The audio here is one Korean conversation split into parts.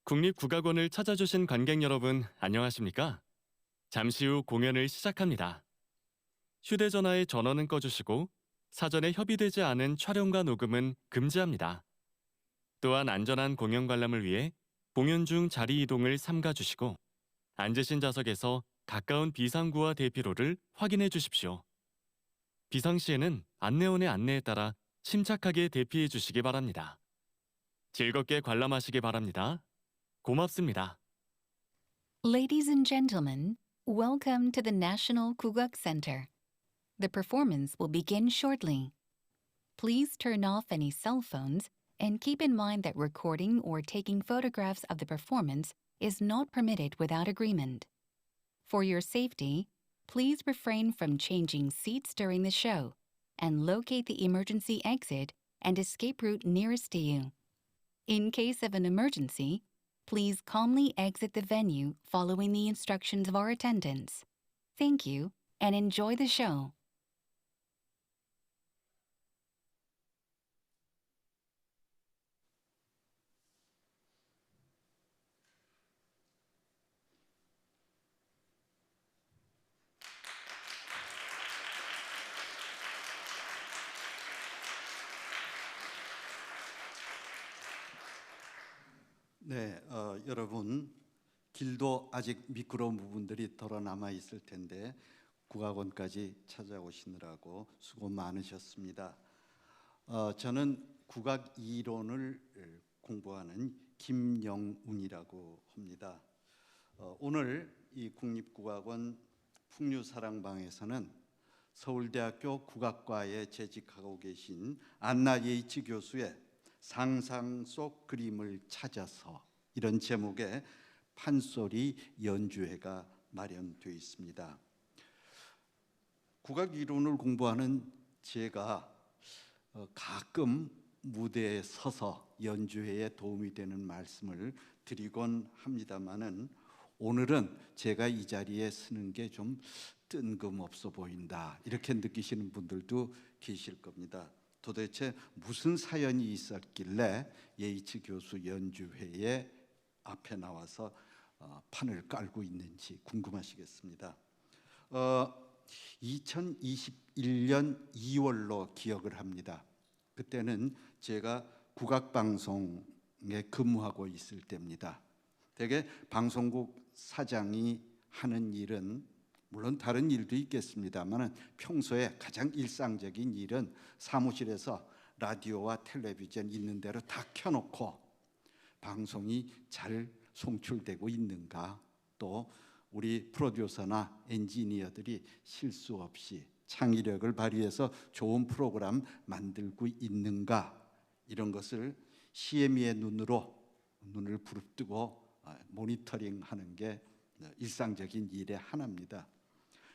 국립국악원을 찾아주신 관객 여러분, 안녕하십니까? 잠시 후 공연을 시작합니다. 휴대전화의 전원은 꺼주시고 사전에 협의되지 않은 촬영과 녹음은 금지합니다. 또한 안전한 공연 관람을 위해 공연 중 자리 이동을 삼가주시고 앉으신 좌석에서 가까운 비상구와 대피로를 확인해 주십시오. 비상시에는 안내원의 안내에 따라 침착하게 대피해 주시기 바랍니다. 즐겁게 관람하시기 바랍니다. 고맙습니다. Ladies and gentlemen, welcome to the National Kugak Center. The performance will begin shortly. Please turn off any cell phones and keep in mind that recording or taking photographs of the performance is not permitted without agreement. For your safety, please refrain from changing seats during the show and locate the emergency exit and escape route nearest to you. In case of an emergency, please calmly exit the venue following the instructions of our attendants. Thank you and enjoy the show. 네, 여러분 길도 아직 미끄러운 부분들이 덜어 남아 있을 텐데 국악원까지 찾아오시느라고 수고 많으셨습니다. 저는 국악 이론을 공부하는 김영운이라고 합니다. 오늘 이 국립국악원 풍류사랑방에서는 서울대학교 국악과에 재직하고 계신 안나 예이치 교수의 상상 속 그림을 찾아서 이런 제목의 판소리 연주회가 마련되어 있습니다. 국악 이론을 공부하는 제가 가끔 무대에 서서 연주회에 도움이 되는 말씀을 드리곤 합니다마는 오늘은 제가 이 자리에 서는 게 좀 뜬금없어 보인다 이렇게 느끼시는 분들도 계실 겁니다. 도대체 무슨 사연이 있었길래 예이치 교수 연주회에 앞에 나와서 판을 깔고 있는지 궁금하시겠습니다. 2021년 2월로 기억을 합니다. 그때는 제가 국악방송에 근무하고 있을 때입니다. 대개 방송국 사장이 하는 일은 물론 다른 일도 있겠습니다만 평소에 가장 일상적인 일은 사무실에서 라디오와 텔레비전 있는 대로 다 켜놓고 방송이 잘 송출되고 있는가, 또 우리 프로듀서나 엔지니어들이 실수 없이 창의력을 발휘해서 좋은 프로그램 만들고 있는가, 이런 것을 CME의 눈을 부릅뜨고 모니터링하는 게 일상적인 일의 하나입니다.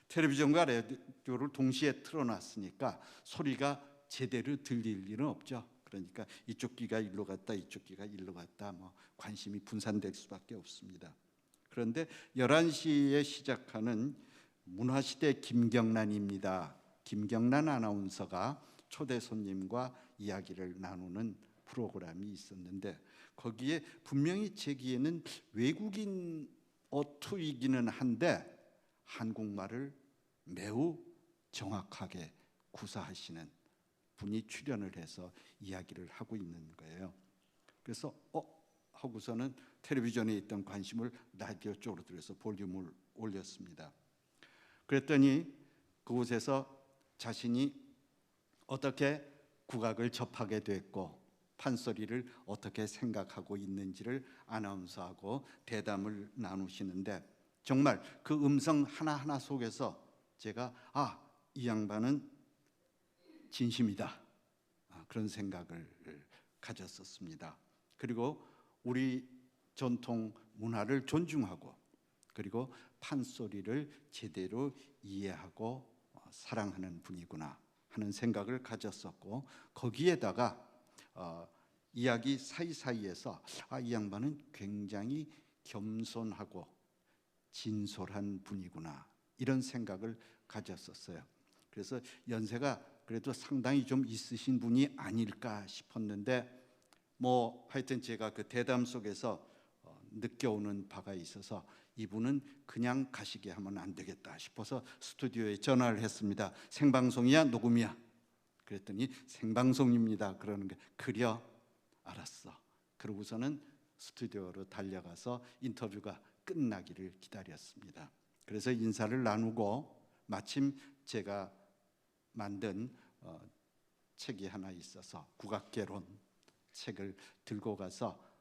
텔레비전과 라디오를 동시에 틀어놨으니까 소리가 제대로 들릴 일은 없죠. 그러니까 이쪽 귀가 일로 갔다 이쪽 귀가 일로 갔다 관심이 분산될 수밖에 없습니다. 그런데 11시에 시작하는 문화시대 김경란입니다. 김경란 아나운서가 초대 손님과 이야기를 나누는 프로그램이 있었는데 거기에 분명히 제기에는 외국인 어투이기는 한데 한국말을 매우 정확하게 구사하시는 분이 출연을 해서 이야기를 하고 있는 거예요. 그래서 하고서는 텔레비전에 있던 관심을 라디오 쪽으로 들여서 볼륨을 올렸습니다. 그랬더니 그곳에서 자신이 어떻게 국악을 접하게 됐고 판소리를 어떻게 생각하고 있는지를 아나운서하고 대담을 나누시는데 정말 그 음성 하나하나 속에서 제가 이 양반은 진심이다 그런 생각을 가졌었습니다. 그리고 우리 전통 문화를 존중하고 그리고 판소리를 제대로 이해하고 사랑하는 분이구나 하는 생각을 가졌었고 거기에다가 이야기 사이사이에서 이 양반은 굉장히 겸손하고 진솔한 분이구나 이런 생각을 가졌었어요. 그래서 연세가 그래도 상당히 좀 있으신 분이 아닐까 싶었는데 하여튼 제가 그 대담 속에서 느껴오는 바가 있어서 이분은 그냥 가시게 하면 안 되겠다 싶어서 스튜디오에 전화를 했습니다. 생방송이야 녹음이야? 그랬더니 생방송입니다. 그러는 게 그려 알았어. 그러고서는 스튜디오로 달려가서 인터뷰가 끝나기를 기다렸습니다. 그래서 인사를 나누고 마침 제가 만든 책이 하나 있어서 국악개론 책을 들고 가서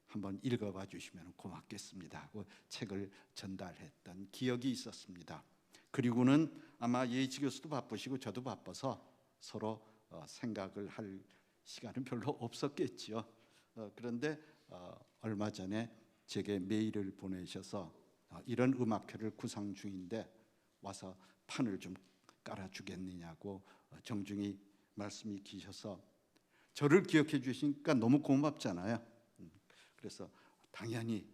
한번 읽어봐 주시면 고맙겠습니다 하고 책을 전달했던 기억이 있었습니다. 그리고는 아마 예지 교수도 바쁘시고 저도 바빠서 서로 생각을 할 시간은 별로 없었겠지요. 그런데 얼마 전에 제게 메일을 보내셔서 이런 음악회를 구상 중인데 와서 판을 좀 깔아주겠느냐고 정중히 말씀이 기셔서 저를 기억해 주시니까 너무 고맙잖아요. 그래서 당연히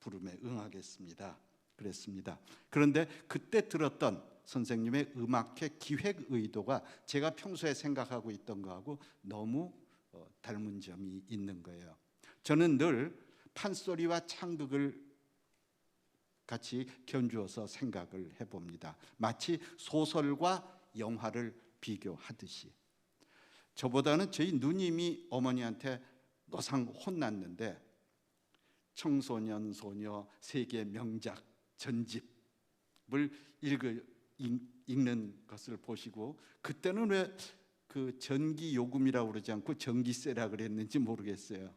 부름에 응하겠습니다. 그랬습니다. 그런데 그때 들었던 선생님의 음악회 기획 의도가 제가 평소에 생각하고 있던 거하고 너무 닮은 점이 있는 거예요. 저는 늘 판소리와 창극을 같이 견주어서 생각을 해봅니다. 마치 소설과 영화를 비교하듯이. 저보다는 저희 누님이 어머니한테 노상 혼났는데 청소년 소녀 세계 명작 전집을 읽는 것을 보시고 그때는 왜 그 전기 요금이라고 그러지 않고 전기세라 그랬는지 모르겠어요.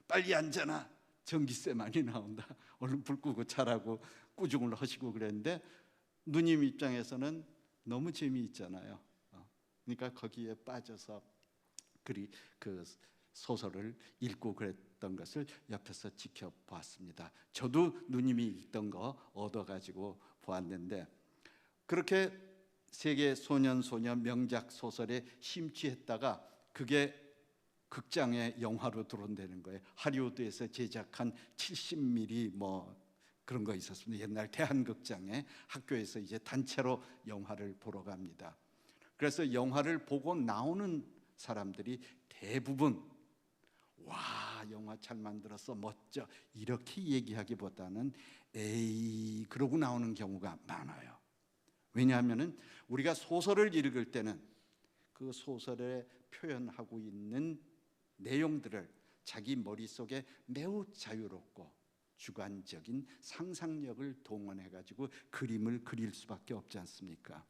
빨리 앉아나 전기세 많이 나온다. 얼른 불 끄고 자라고 꾸중을 하시고 그랬는데 누님 입장에서는 너무 재미있잖아요. 그러니까 거기에 빠져서 그 소설을 읽고 그랬던 것을 옆에서 지켜보았습니다. 저도 누님이 읽던 거 얻어가지고 보았는데 그렇게 세계 소년 소녀 명작 소설에 심취했다가 그게 극장에 영화로 들어온다는 거예요. 하리우드에서 제작한 70mm 그런 거 있었습니다. 옛날 대한극장에 학교에서 이제 단체로 영화를 보러 갑니다. 그래서 영화를 보고 나오는 사람들이 대부분 와 영화 잘 만들었어 멋져 이렇게 얘기하기보다는 에이 그러고 나오는 경우가 많아요. 왜냐하면 우리가 소설을 읽을 때는 그 소설에 표현하고 있는 내용들을 자기 머릿속에 매우 자유롭고 주관적인 상상력을 동원해가지고 그림을 그릴 수밖에 없지 않습니까?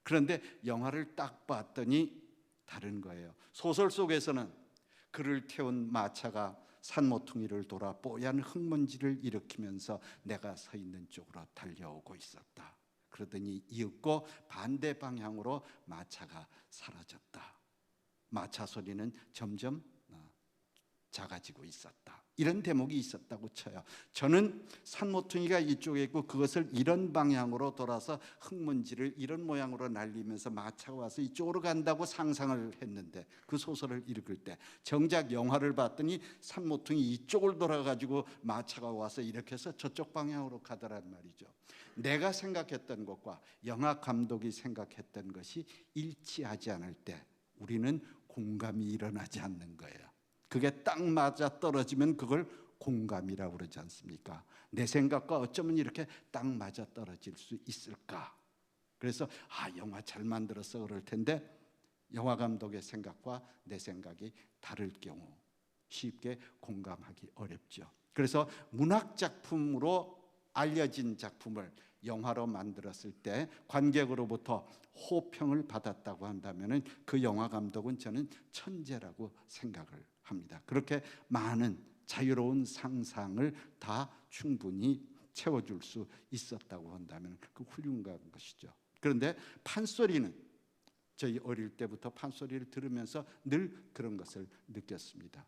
그런데 영화를 딱 봤더니 다른 거예요. 소설 속에서는 그를 태운 마차가 산모퉁이를 돌아 뽀얀 흙먼지를 일으키면서 내가 서 있는 쪽으로 달려오고 있었다. 그러더니 이윽고 반대 방향으로 마차가 사라졌다. 마차 소리는 점점 작아지고 있었다. 이런 대목이 있었다고 쳐요. 저는 산모퉁이가 이쪽에 있고 그것을 이런 방향으로 돌아서 흙먼지를 이런 모양으로 날리면서 마차가 와서 이쪽으로 간다고 상상을 했는데 그 소설을 읽을 때 정작 영화를 봤더니 산모퉁이 이쪽을 돌아가지고 마차가 와서 이렇게 해서 저쪽 방향으로 가더란 말이죠. 내가 생각했던 것과 영화 감독이 생각했던 것이 일치하지 않을 때 우리는 공감이 일어나지 않는 거예요. 그게 딱 맞아 떨어지면 그걸 공감이라고 그러지 않습니까? 내 생각과 어쩌면 이렇게 딱 맞아 떨어질 수 있을까? 그래서 영화 잘 만들었어 그럴 텐데 영화 감독의 생각과 내 생각이 다를 경우 쉽게 공감하기 어렵죠. 그래서 문학 작품으로 알려진 작품을 영화로 만들었을 때 관객으로부터 호평을 받았다고 한다면 그 영화 감독은 저는 천재라고 생각을 합니다. 그렇게 많은 자유로운 상상을 다 충분히 채워줄 수 있었다고 한다면 그 훌륭한 것이죠. 그런데 판소리는 저희 어릴 때부터 판소리를 들으면서 늘 그런 것을 느꼈습니다.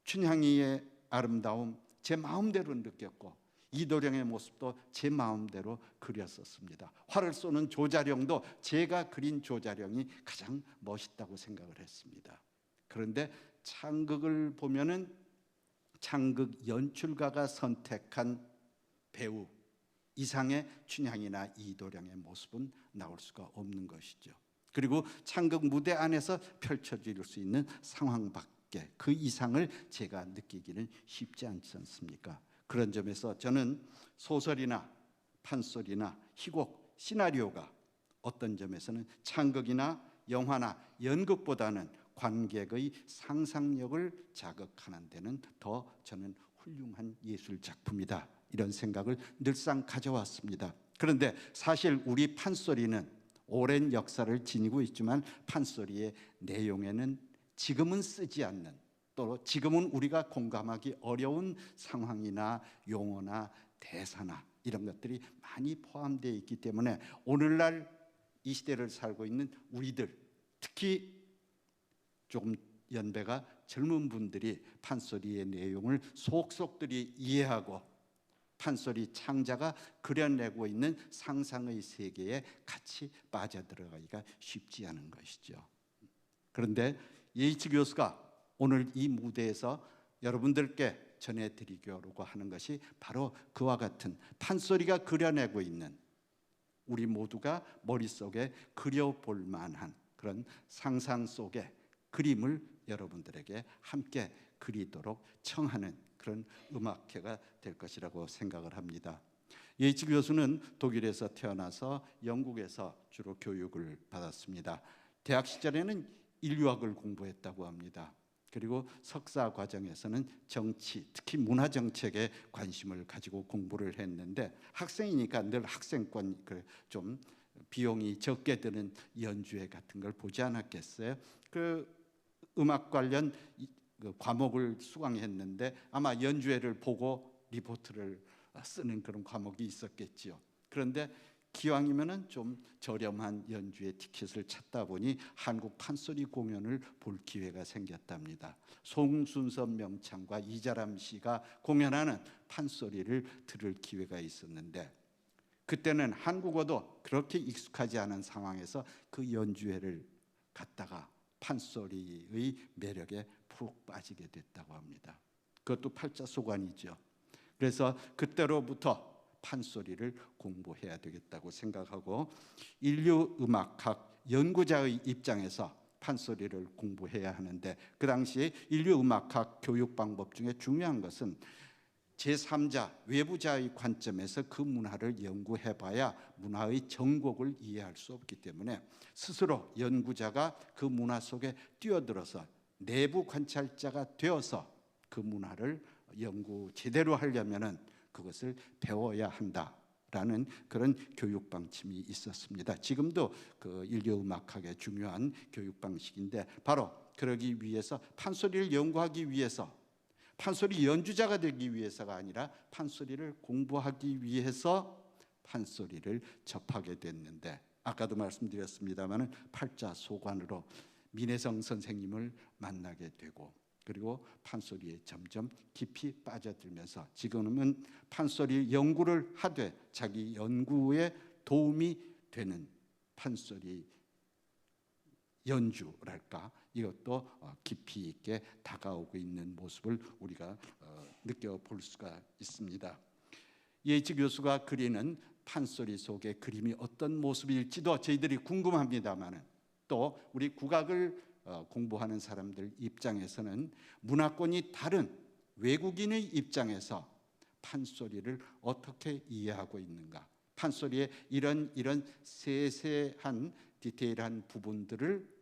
춘향이의 아름다움 제 마음대로 느꼈고 이도령의 모습도 제 마음대로 그렸었습니다. 활을 쏘는 조자룡도 제가 그린 조자룡이 가장 멋있다고 생각을 했습니다. 그런데 창극을 보면은 창극 연출가가 선택한 배우 이상의 춘향이나 이도령의 모습은 나올 수가 없는 것이죠. 그리고 창극 무대 안에서 펼쳐질 수 있는 상황 밖에 그 이상을 제가 느끼기는 쉽지 않지 않습니까? 그런 점에서 저는 소설이나 판소리나 희곡, 시나리오가 어떤 점에서는 창극이나 영화나 연극보다는 관객의 상상력을 자극하는 데는 더 저는 훌륭한 예술 작품이다, 이런 생각을 늘상 가져왔습니다. 그런데 사실 우리 판소리는 오랜 역사를 지니고 있지만 판소리의 내용에는 지금은 쓰지 않는, 또 지금은 우리가 공감하기 어려운 상황이나 용어나 대사나 이런 것들이 많이 포함되어 있기 때문에 오늘날 이 시대를 살고 있는 우리들, 특히 조금 연배가 젊은 분들이 판소리의 내용을 속속들이 이해하고 판소리 창자가 그려내고 있는 상상의 세계에 같이 빠져들어가기가 쉽지 않은 것이죠. 그런데 예이치 교수가 오늘 이 무대에서 여러분들께 전해드리려고 하는 것이 바로 그와 같은 판소리가 그려내고 있는, 우리 모두가 머릿속에 그려볼 만한 그런 상상 속의 그림을 여러분들에게 함께 그리도록 청하는 그런 음악회가 될 것이라고 생각을 합니다. 예이치 교수는 독일에서 태어나서 영국에서 주로 교육을 받았습니다. 대학 시절에는 인류학을 공부했다고 합니다. 그리고 석사 과정에서는 정치, 특히 문화 정책에 관심을 가지고 공부를 했는데, 학생이니까 늘 학생권 좀 비용이 적게 드는 연주회 같은 걸 보지 않았겠어요? 그 음악 관련 과목을 수강했는데 아마 연주회를 보고 리포트를 쓰는 그런 과목이 있었겠지요. 그런데 기왕이면은 좀 저렴한 연주회 티켓을 찾다 보니 한국 판소리 공연을 볼 기회가 생겼답니다. 송순섭 명창과 이자람 씨가 공연하는 판소리를 들을 기회가 있었는데, 그때는 한국어도 그렇게 익숙하지 않은 상황에서 그 연주회를 갔다가 판소리의 매력에 푹 빠지게 됐다고 합니다. 그것도 팔자소관이죠. 그래서 그때로부터 판소리를 공부해야 되겠다고 생각하고 인류 음악학 연구자의 입장에서 판소리를 공부해야 하는데, 그 당시에 인류 음악학 교육 방법 중에 중요한 것은 제3자, 외부자의 관점에서 그 문화를 연구해봐야 문화의 정곡을 이해할 수 없기 때문에 스스로 연구자가 그 문화 속에 뛰어들어서 내부 관찰자가 되어서 그 문화를 연구 제대로 하려면은 그것을 배워야 한다라는 그런 교육 방침이 있었습니다. 지금도 그 인류 음악학의 중요한 교육 방식인데, 바로 그러기 위해서 판소리를 연구하기 위해서, 판소리 연주자가 되기 위해서가 아니라 판소리를 공부하기 위해서 판소리를 접하게 됐는데, 아까도 말씀드렸습니다마는 팔자소관으로 민혜성 선생님을 만나게 되고, 그리고 판소리에 점점 깊이 빠져들면서 지금은 판소리 연구를 하되 자기 연구에 도움이 되는 판소리 연주랄까, 이것도 깊이 있게 다가오고 있는 모습을 우리가 느껴볼 수가 있습니다. 예이치 교수가 그리는 판소리 속의 그림이 어떤 모습일지도 저희들이 궁금합니다만, 또 우리 국악을 공부하는 사람들 입장에서는 문화권이 다른 외국인의 입장에서 판소리를 어떻게 이해하고 있는가, 판소리의 이런 세세한 디테일한 부분들을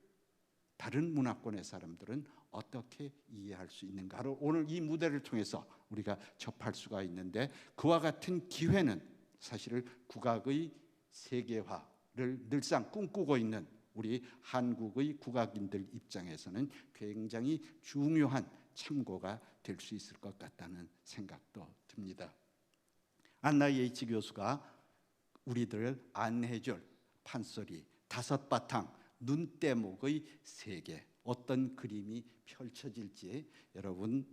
다른 문화권의 사람들은 어떻게 이해할 수 있는가를 오늘 이 무대를 통해서 우리가 접할 수가 있는데, 그와 같은 기회는 사실 국악의 세계화를 늘상 꿈꾸고 있는 우리 한국의 국악인들 입장에서는 굉장히 중요한 참고가 될 수 있을 것 같다는 생각도 듭니다. 안나 예이치 교수가 우리들을 안내해줄 판소리 5바탕 눈대목의 세계, 어떤 그림이 펼쳐질지 여러분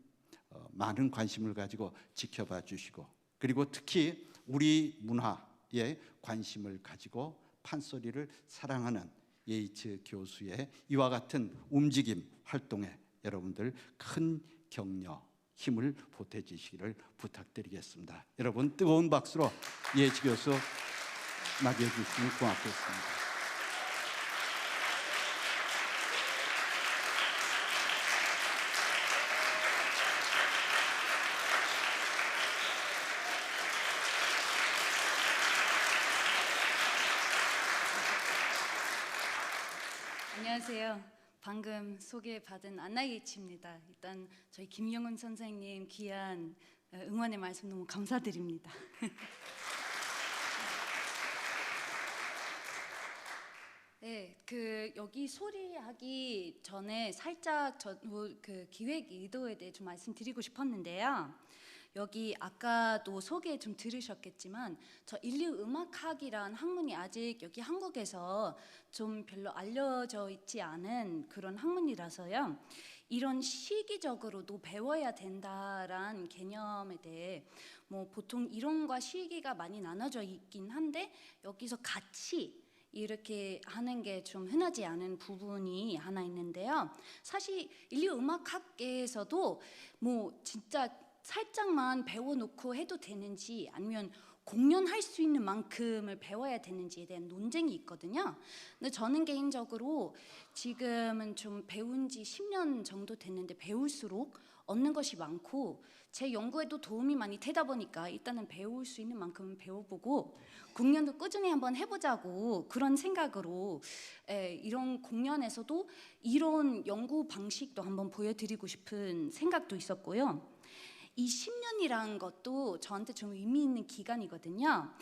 많은 관심을 가지고 지켜봐 주시고, 그리고 특히 우리 문화에 관심을 가지고 판소리를 사랑하는 예이츠 교수의 이와 같은 움직임 활동에 여러분들 큰 격려, 힘을 보태주시기를 부탁드리겠습니다. 여러분 뜨거운 박수로 예이츠 교수 맞이해 주시면 고맙겠습니다. 안녕하세요. 방금 소개받은 안나이치입니다. 일단 저희 김영훈 선생님 귀한 응원의 말씀 너무 감사드립니다. 네, 여기 소리하기 전에 살짝 그 기획 의도에 대해 좀 말씀드리고 싶었는데요. 여기 아까도 소개 좀 들으셨겠지만 저 인류 음악학이란 학문이 아직 여기 한국에서 좀 별로 알려져 있지 않은 그런 학문이라서요. 이런 시기적으로도 배워야 된다란 개념에 대해 뭐 보통 이론과 실기가 많이 나눠져 있긴 한데 여기서 같이 이렇게 하는 게 좀 흔하지 않은 부분이 하나 있는데요. 사실 인류 음악학계에서도 뭐 진짜 살짝만 배워놓고 해도 되는지 아니면 공연할 수 있는 만큼을 배워야 되는지에 대한 논쟁이 있거든요. 근데 저는 개인적으로 지금은 좀 배운 지 10년 정도 됐는데 배울수록 얻는 것이 많고 제 연구에도 도움이 많이 되다 보니까 일단은 배울 수 있는 만큼은 배워보고 공연도 꾸준히 한번 해보자고 그런 생각으로 이런 공연에서도 이런 연구 방식도 한번 보여드리고 싶은 생각도 있었고요. 이 10년이라는 것도 저한테 좀 의미 있는 기간이거든요.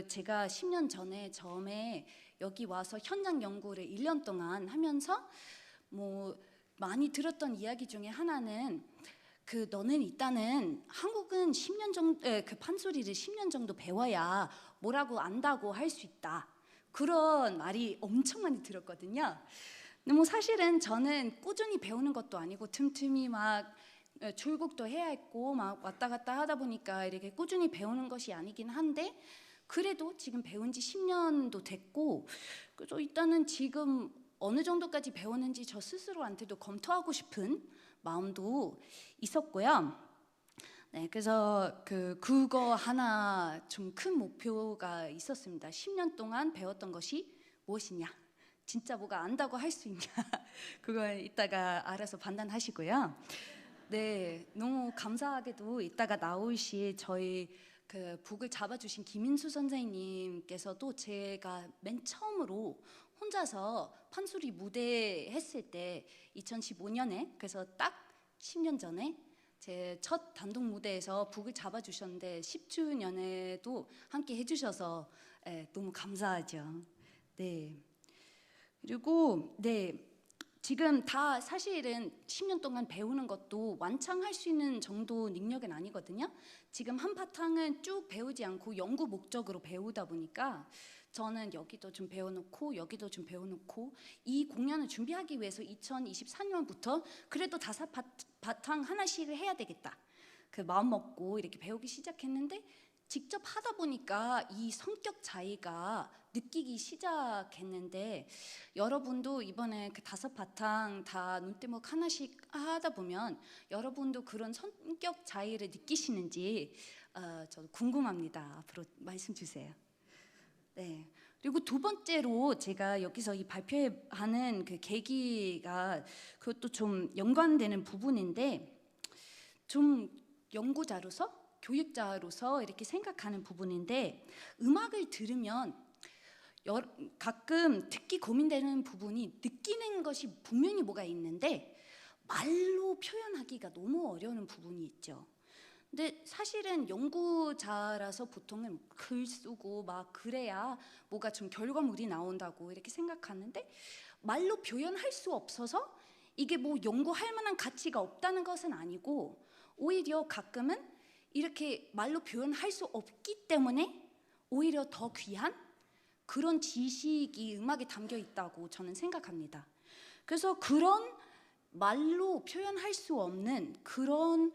제가 10년 전에 처음에 여기 와서 현장 연구를 1년 동안 하면서 뭐 많이 들었던 이야기 중에 하나는 너는 일단은 한국은 10년 정도 판소리를 10년 정도 배워야 뭐라고 안다고 할 수 있다. 그런 말이 엄청 많이 들었거든요. 근데 뭐 사실은 저는 꾸준히 배우는 것도 아니고 틈틈이 막 출국도 해야 했고 막 왔다 갔다 하다 보니까 이렇게 꾸준히 배우는 것이 아니긴 한데 그래도 지금 배운 지 10년도 됐고 그래서 일단은 지금 어느 정도까지 배웠는지 저 스스로한테도 검토하고 싶은 마음도 있었고요. 네, 그래서 그거 하나 좀 큰 목표가 있었습니다. 10년 동안 배웠던 것이 무엇이냐? 진짜 뭐가 안다고 할 수 있냐? 그걸 이따가 알아서 판단하시고요. 네, 너무 감사하게도 이따가 나올 시 저희 북을 잡아주신 김인수 선생님께서도 제가 맨 처음으로 혼자서 판소리 무대 했을 때 2015년에 그래서 딱 10년 전에 제 첫 단독 무대에서 북을 잡아주셨는데 10주년에도 함께 해주셔서 너무 감사하죠. 네. 그리고 네. 지금 다 사실은 10년 동안 배우는 것도 완창할 수 있는 정도 능력은 아니거든요. 지금 한바탕은 쭉 배우지 않고 연구 목적으로 배우다 보니까 저는 여기도 좀 배워놓고 여기도 좀 배워놓고 이 공연을 준비하기 위해서 2024년부터 그래도 5바탕 하나씩을 해야 되겠다. 마음 먹고 이렇게 배우기 시작했는데 직접 하다 보니까 이 성격 차이가 느끼기 시작했는데 여러분도 이번에 5바탕 다 눈대목 하나씩 하다 보면 여러분도 그런 성격 차이를 느끼시는지 저도 궁금합니다. 앞으로 말씀 주세요. 네. 그리고 두 번째로 제가 여기서 이 발표하는 계기가 그것도 좀 연관되는 부분인데 좀 연구자로서 교육자로서 이렇게 생각하는 부분인데 음악을 들으면 가끔 듣기 고민되는 부분이 느끼는 것이 분명히 뭐가 있는데 말로 표현하기가 너무 어려운 부분이 있죠. 근데 사실은 연구자라서 보통은 글 쓰고 막 그래야 뭐가 좀 결과물이 나온다고 이렇게 생각하는데 말로 표현할 수 없어서 이게 뭐 연구할 만한 가치가 없다는 것은 아니고 오히려 가끔은 이렇게 말로 표현할 수 없기 때문에 오히려 더 귀한 그런 지식이 음악에 담겨 있다고 저는 생각합니다. 그래서 그런 말로 표현할 수 없는 그런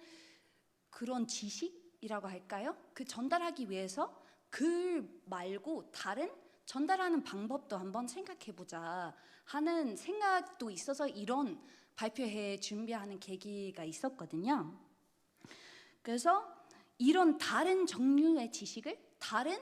지식이라고 할까요? 전달하기 위해서 글 말고 다른 전달하는 방법도 한번 생각해보자 하는 생각도 있어서 이런 발표회 준비하는 계기가 있었거든요. 그래서 이런 다른 종류의 지식을 다른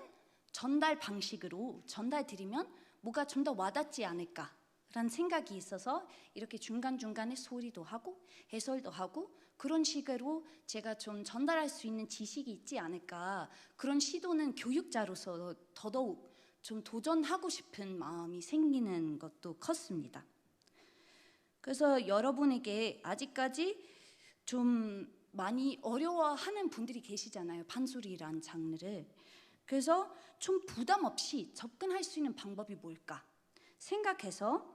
전달 방식으로 전달드리면 뭐가 좀 더 와닿지 않을까라는 생각이 있어서 이렇게 중간중간에 소리도 하고 해설도 하고 그런 식으로 제가 좀 전달할 수 있는 지식이 있지 않을까 그런 시도는 교육자로서 더더욱 좀 도전하고 싶은 마음이 생기는 것도 컸습니다. 그래서 여러분에게 아직까지 좀 많이 어려워하는 분들이 계시잖아요. 판소리란 장르를. 그래서 좀 부담 없이 접근할 수 있는 방법이 뭘까 생각해서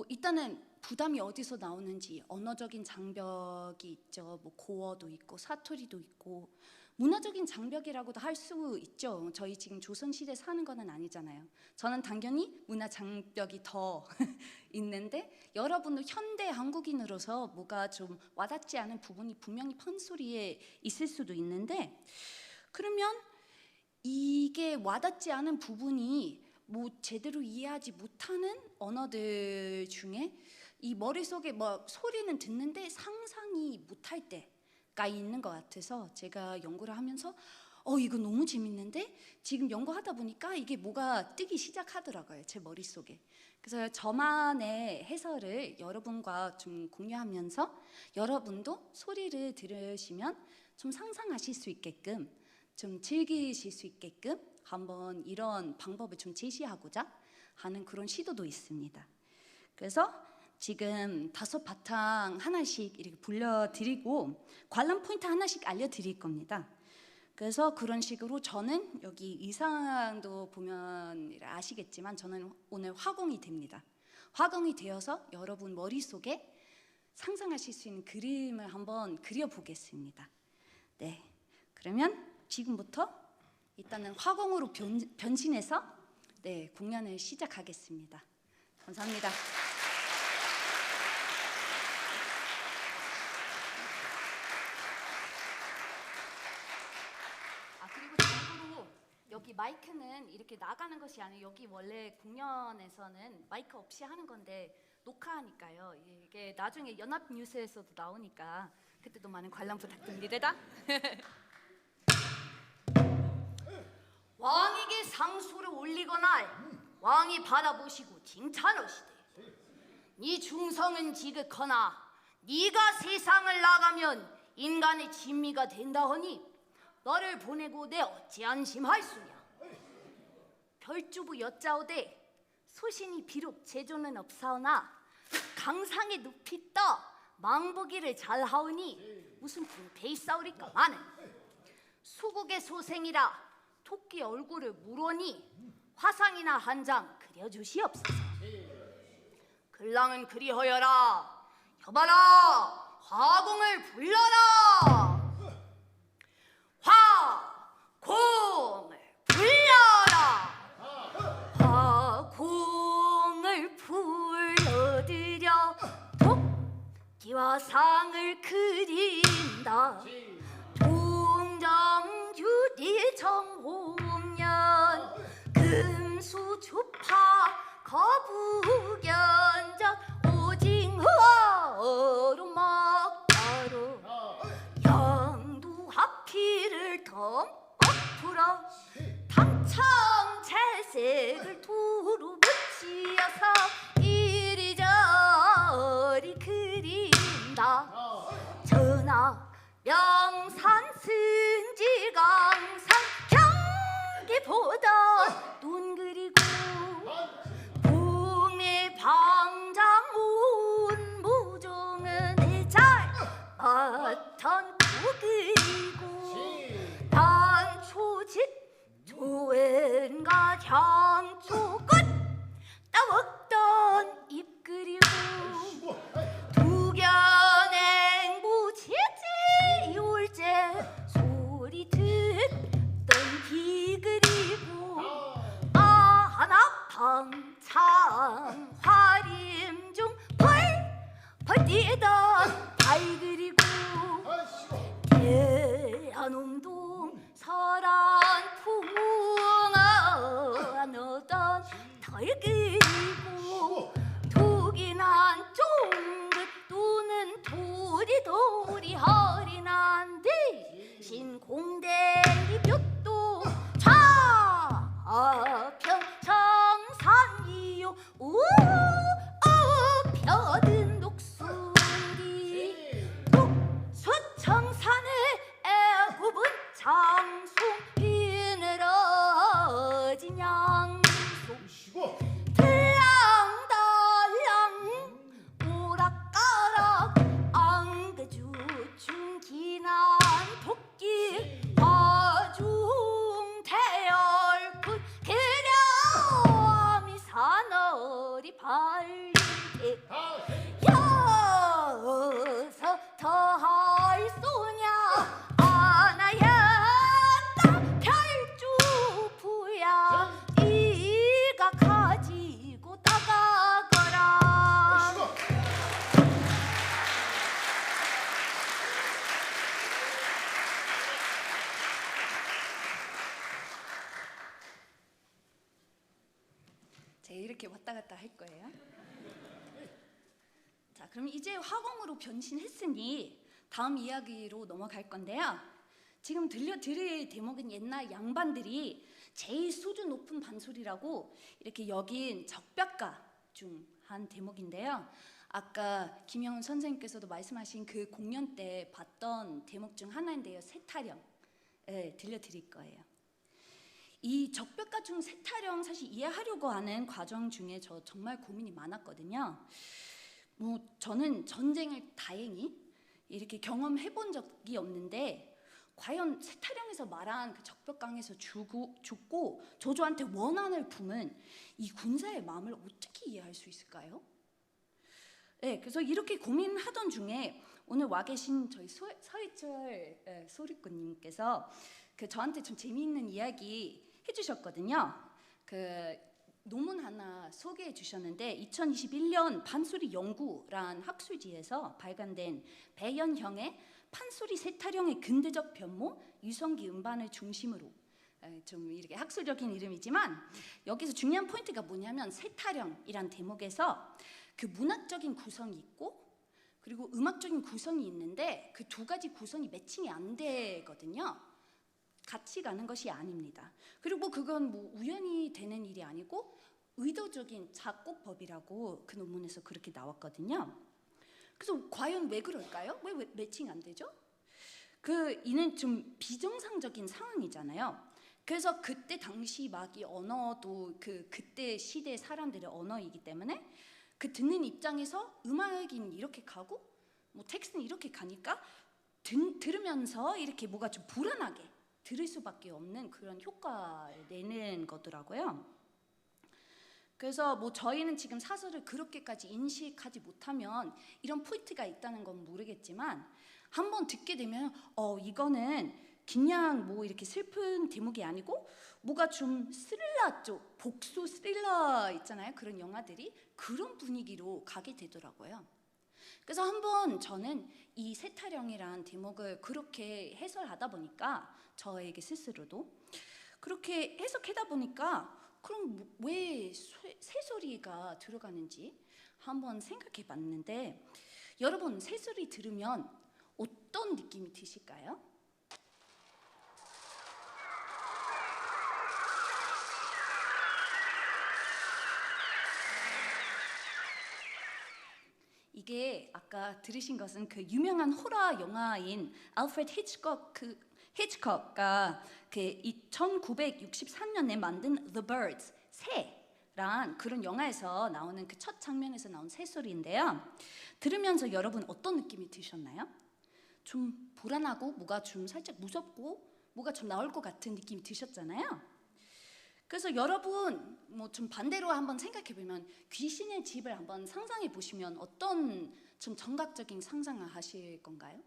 일단은 부담이 어디서 나오는지 언어적인 장벽이 있죠. 고어도 있고 사투리도 있고 문화적인 장벽이라고도 할 수 있죠. 저희 지금 조선시대 사는 거는 아니잖아요. 저는 당연히 문화 장벽이 더 있는데 여러분도 현대 한국인으로서 뭐가 좀 와닿지 않은 부분이 분명히 판소리에 있을 수도 있는데 그러면 이게 와닿지 않은 부분이 제대로 이해하지 못하는 언어들 중에 이 머릿속에 소리는 듣는데 상상이 못할 때가 있는 것 같아서 제가 연구를 하면서 이거 너무 재밌는데 지금 연구하다 보니까 이게 뭐가 뜨기 시작하더라고요. 제 머릿속에. 그래서 저만의 해설을 여러분과 좀 공유하면서 여러분도 소리를 들으시면 좀 상상하실 수 있게끔 좀 즐기실 수 있게끔 한번 이런 방법을 좀 제시하고자 하는 그런 시도도 있습니다. 그래서 지금 5바탕 하나씩 이렇게 불려드리고 관람 포인트 하나씩 알려드릴 겁니다. 그래서 그런 식으로 저는 여기 의상도 보면 아시겠지만 저는 오늘 화공이 됩니다. 화공이 되어서 여러분 머릿속에 상상하실 수 있는 그림을 한번 그려보겠습니다. 네, 그러면 지금부터 일단은 화공으로 변신해서 공연을 시작하겠습니다. 감사합니다. 그리고 참고로 여기 마이크는 이렇게 나가는 것이 아니고 여기 원래 공연에서는 마이크 없이 하는 건데 녹화하니까요. 이게 나중에 연합뉴스에서도 나오니까 그때도 많은 관람 부탁드립니다. 왕에게 상소를 올리거나 왕이 받아보시고 칭찬하시되 네 중성은 지극하나 네가 세상을 나가면 인간의 진미가 된다하니 너를 보내고 내 어찌 안심할수냐. 별주부 여짜오되 소신이 비록 제조는 없사오나 강상의 높이 떠 망보기를 잘하오니 무슨 분패 있사오리까 마는 수국의 소생이라 토끼 얼굴을 물으니 화상이나 한 장 그려주시옵소서. 글랑은 그리하여라. 여봐라 화공을 불러라. 화공을 불러라. 화공을 불러들여 토끼와 상을 그린다. 동정유리 정홍년 금수주파 거부견적 오징어와 어루막가루 양두하피를 덤엎으러 탕청채색을 두루 붙이어서 이리저리 그린다. 전하 명산 승지강산 경계보다 눈 그리고 국내 방장 운무종은 잘 맡던 그리고 단초집 조엔과 향초꽃 따먹던 입 그리고 두견행부 제지 올제 소리 듣던 귀 그리고 방창 화림 중 펄펄 뛰던 달 그리고 대한운동 설안 풍아 너던 덜 그리고 독이난 쫑긋 또는 도리도리 허리난 대신 공대리 볕도 좌편 청산이요 펴든 독수리 독수청산의 애굽은 장송 비늘어진 양송 이렇게 왔다 갔다 할 거예요. 자, 그럼 이제 화공으로 변신했으니 다음 이야기로 넘어갈 건데요. 지금 들려드릴 대목은 옛날 양반들이 제일 수준 높은 반소리라고 이렇게 여긴 적벽가 중 한 대목인데요. 아까 김영훈 선생님께서도 말씀하신 그 공연 때 봤던 대목 중 하나인데요. 세타령 들려드릴 거예요. 이 적벽가 중 세타령 사실 이해하려고 하는 과정 중에 저 정말 고민이 많았거든요. 뭐 저는 전쟁을 다행히 이렇게 경험해 본 적이 없는데 과연 세타령에서 말한 그 적벽강에서 죽고 조조한테 원한을 품은 이 군사의 마음을 어떻게 이해할 수 있을까요? 네, 그래서 이렇게 고민하던 중에 오늘 와 계신 저희 서희철 소리꾼님께서 그 저한테 좀 재미있는 이야기 해주셨거든요. 그 논문 하나 소개해 주셨는데 2021년 판소리 연구란 학술지에서 발간된 배연형의 판소리 세타령의 근대적 변모 유성기 음반을 중심으로 좀 이렇게 학술적인 이름이지만 여기서 중요한 포인트가 뭐냐면 세타령이란 대목에서 그 문학적인 구성이 있고 그리고 음악적인 구성이 있는데 그 두 가지 구성이 매칭이 안 되거든요. 같이 가는 것이 아닙니다. 그리고 그건 뭐 우연히 되는 일이 아니고 의도적인 작곡법이라고 그 논문에서 그렇게 나왔거든요. 그래서 과연 왜 그럴까요? 왜 매칭 안 되죠? 이는 좀 비정상적인 상황이잖아요. 그래서 그때 당시 막 이 언어도 그때 시대 사람들의 언어이기 때문에 그 듣는 입장에서 음악인 이렇게 가고 뭐 텍스트는 이렇게 가니까 들으면서 이렇게 뭐가 좀 불안하게 들을 수밖에 없는 그런 효과를 내는 거더라고요. 그래서 뭐 저희는 지금 사설을 그렇게까지 인식하지 못하면 이런 포인트가 있다는 건 모르겠지만 한번 듣게 되면 이거는 그냥 뭐 이렇게 슬픈 대목이 아니고 뭐가 좀 스릴러 쪽 복수 스릴러 있잖아요. 그런 영화들이 그런 분위기로 가게 되더라고요. 그래서 한번 저는 이 세타령이란 대목을 그렇게 해설하다 보니까 저에게 스스로도 그렇게 해석하다 보니까 그럼 왜 새소리가 들어가는지 한번 생각해 봤는데 여러분 새소리 들으면 어떤 느낌이 드실까요? 이게 아까 들으신 것은 그 유명한 호러 영화인 알프레드 히치콕가 그 1963년에 만든 The Birds 새란 그런 영화에서 나오는 그 첫 장면에서 나온 새소리인데요. 들으면서 여러분 어떤 느낌이 드셨나요? 좀 불안하고 뭐가 좀 살짝 무섭고 뭐가 좀 나올 것 같은 느낌이 드셨잖아요. 그래서 여러분 뭐 좀 반대로 한번 생각해 보면 귀신의 집을 한번 상상해 보시면 어떤 좀 정각적인 상상을 하실 건가요?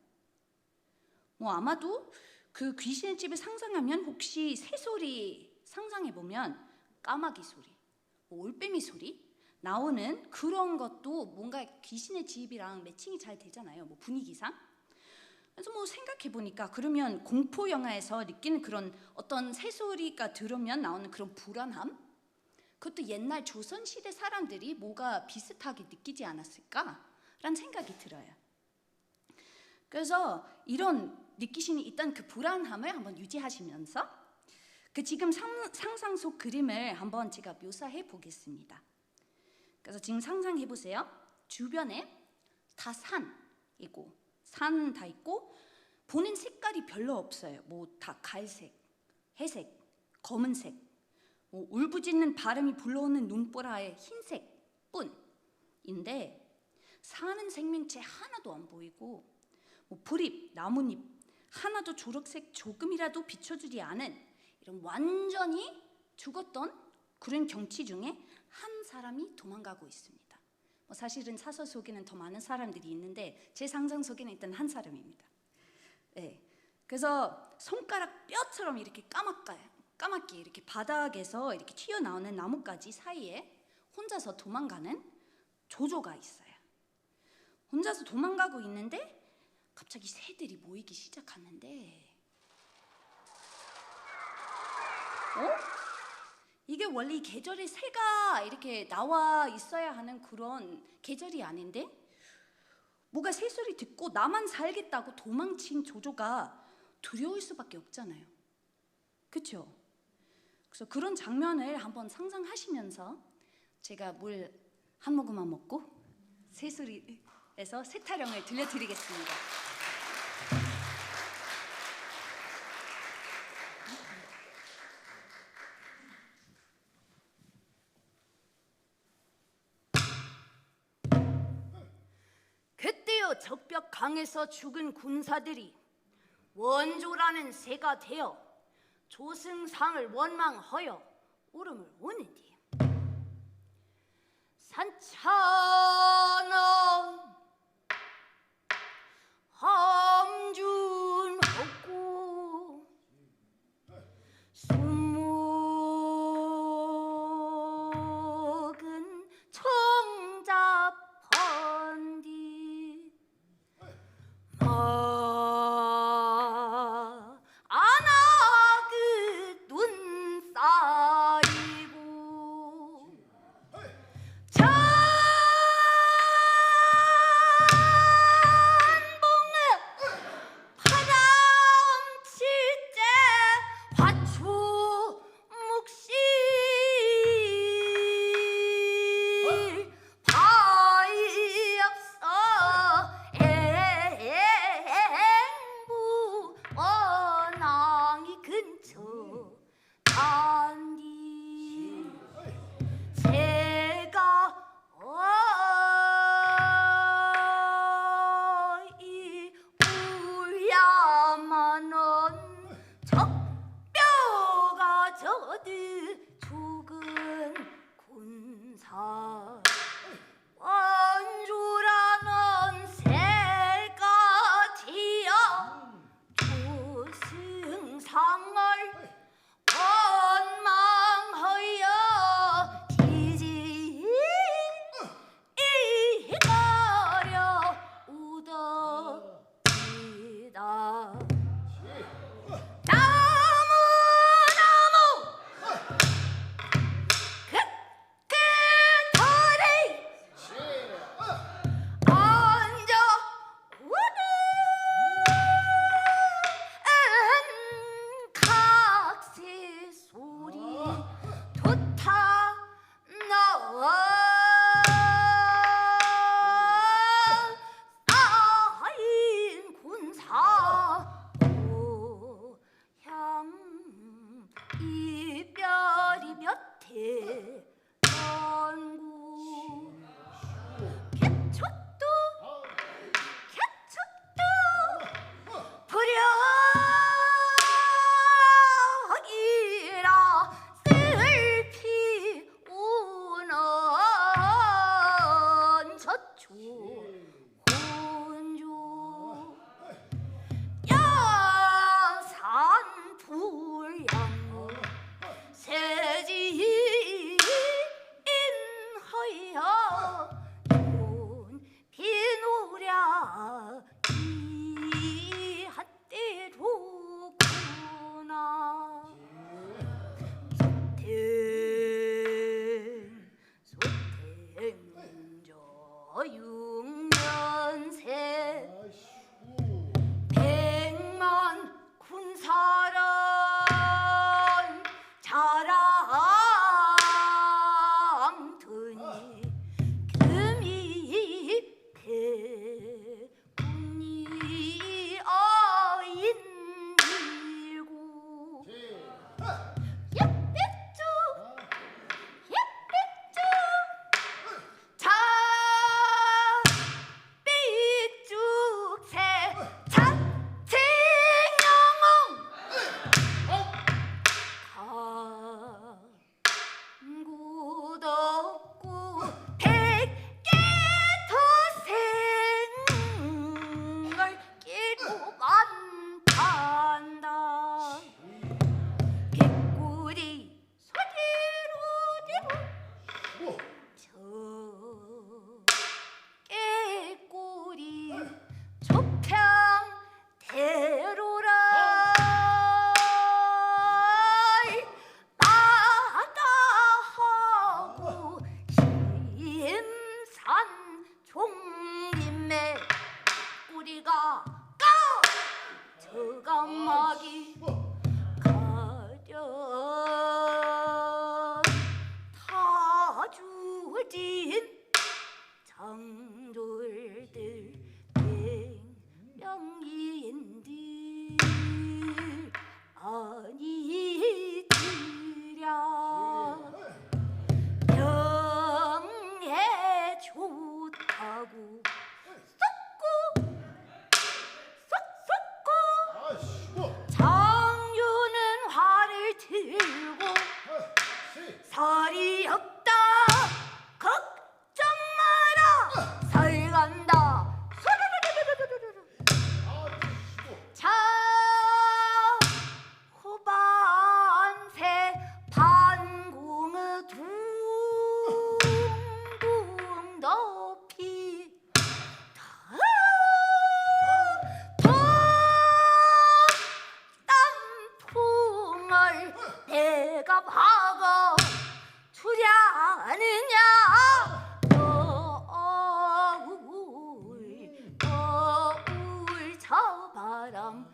뭐 아마도 그 귀신의 집을 상상하면 혹시 새소리 상상해 보면 까마귀 소리, 뭐 올빼미 소리 나오는 그런 것도 뭔가 귀신의 집이랑 매칭이 잘 되잖아요. 뭐 분위기상. 그래서 뭐 생각해 보니까 그러면 공포 영화에서 느끼는 그런 어떤 새소리가 들으면 나오는 그런 불안함, 그것도 옛날 조선 시대 사람들이 뭐가 비슷하게 느끼지 않았을까라는 생각이 들어요. 그래서 이런 느끼시는 일단 그 불안함을 한번 유지하시면서 그 지금 상상 속 그림을 한번 제가 묘사해 보겠습니다. 그래서 지금 상상해 보세요. 주변에 다 산이고 산 다 있고 보는 색깔이 별로 없어요. 뭐 다 갈색, 회색, 검은색, 뭐 울부짖는 바람이 불러오는 눈보라의 흰색뿐인데 사는 생명체 하나도 안 보이고 뭐 풀잎, 나뭇잎 하나도 초록색 조금이라도 비춰주지 않은 이런 완전히 죽었던 그런 경치 중에 한 사람이 도망가고 있습니다. 사실은 사설 속에는 더 많은 사람들이 있는데 제 상상 속에는 일단 한 사람입니다. 네. 그래서 손가락 뼈처럼 이렇게 까맣게 이렇게 바닥에서 이렇게 튀어나오는 나뭇가지 사이에 혼자서 도망가는 조조가 있어요. 혼자서 도망가고 있는데 갑자기 새들이 모이기 시작하는데 이게 원래 이 계절에 새가 이렇게 나와 있어야 하는 그런 계절이 아닌데 뭐가 새소리 듣고 나만 살겠다고 도망친 조조가 두려울 수밖에 없잖아요. 그렇죠? 그래서 그런 장면을 한번 상상하시면서 제가 물 한 모금만 먹고 새소리에서 새타령을 들려드리겠습니다. 그때여 적벽 강에서 죽은 군사들이 원조라는 새가 되어 조승상을 원망하여 울음을 오는디 산천은 함준하고 수목은 청잡한디 아나 그 눈살이고 전봉은 파ram칠 때 화초 묵실 바위 없어 앵부 원앙이 근처 단디 새가 어이 울야만은 적뼈가 젖은 죽은 군사 원조라는 새가 지어 조승상을 원망하여 지지이가려 우덕이다 나무 그 털이 내가 박아 주랴느냐 겨울 저 바람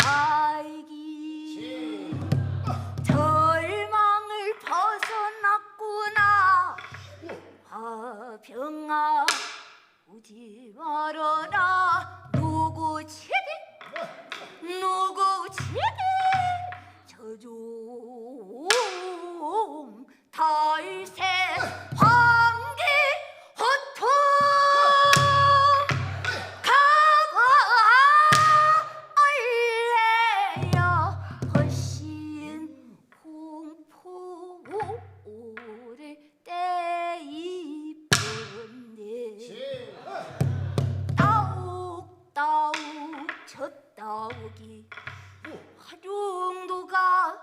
알기 절망을 벗어났구나 화병아 오지 말아라 누구 치기 저좀 달새 황기 호통 가봐알래요 훨씬 공포를 떼입었네 따옥따옥 젖따옥이 화룡도가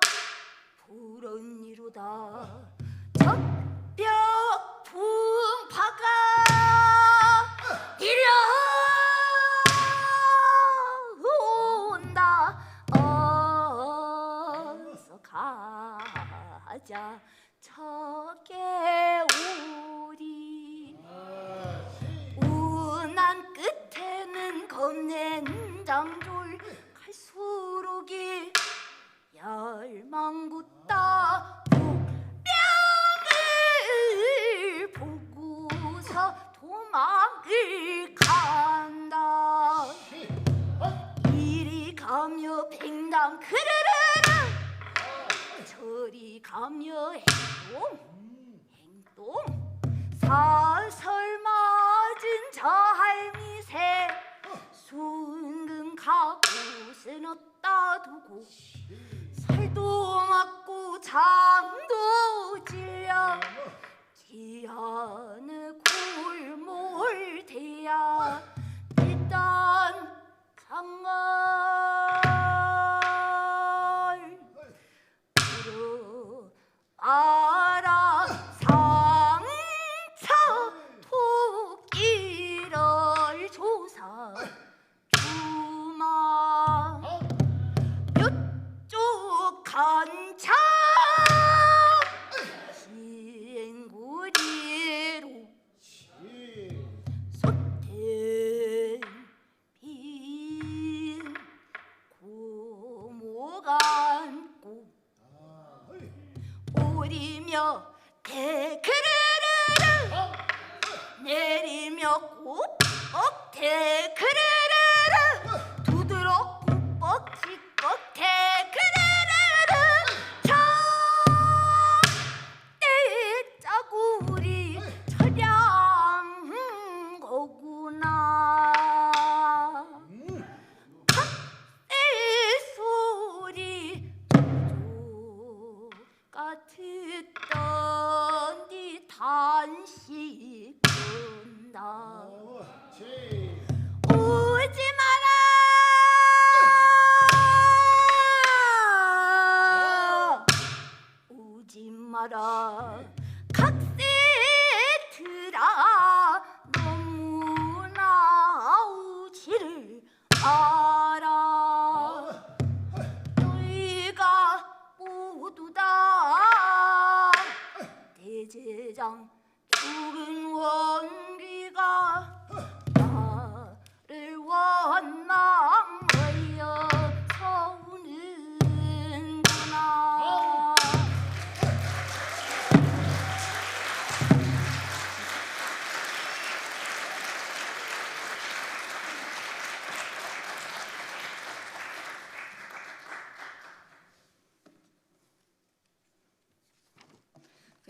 불언니로다 적벽 풍파가 이려온다 어서 가자 저개오리 운한 끝에는 겁낸 장졸 갈수록이 열망굿다 복병을 보고서 도망을 간다 이리 가며 팽당 그르르르 저리 가며 행동 사설 맞은 저 할미새 순금 가옷은 어디다 두고 살도 맞고 장도 찔려 기한의 골몰 대야 일단 상을 들어아라 상처 토끼를 조사 주마 몇쪽 간차 시행구리로 솥된 빈 고모가 안고 오리며 대그르르르 내리며 꼭꼭 대그르르르 두드러 꼭꼭 찌꺽 대그르르르 저때 짜구리 철양 거구나 내 소리 같았던 네 단식 건다 오지 마라 오지 마라 각세트라 너무나 오지를 알아 너희가 모두 다 대제장 죽은 원기가 나를 원망하여 서우는구나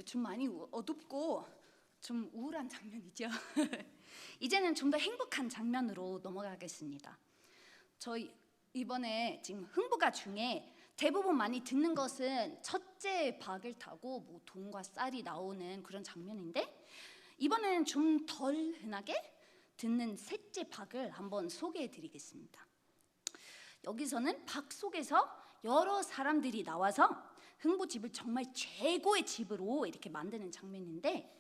좀 많이 어둡고 좀 우울한 장면이죠. 이제는 좀 더 행복한 장면으로 넘어가겠습니다. 저희 이번에 지금 흥부가 중에 대부분 많이 듣는 것은 첫째 박을 타고 뭐 돈과 쌀이 나오는 그런 장면인데 이번에는 좀 덜 흔하게 듣는 셋째 박을 한번 소개해드리겠습니다. 여기서는 박 속에서 여러 사람들이 나와서 흥부 집을 정말 최고의 집으로 이렇게 만드는 장면인데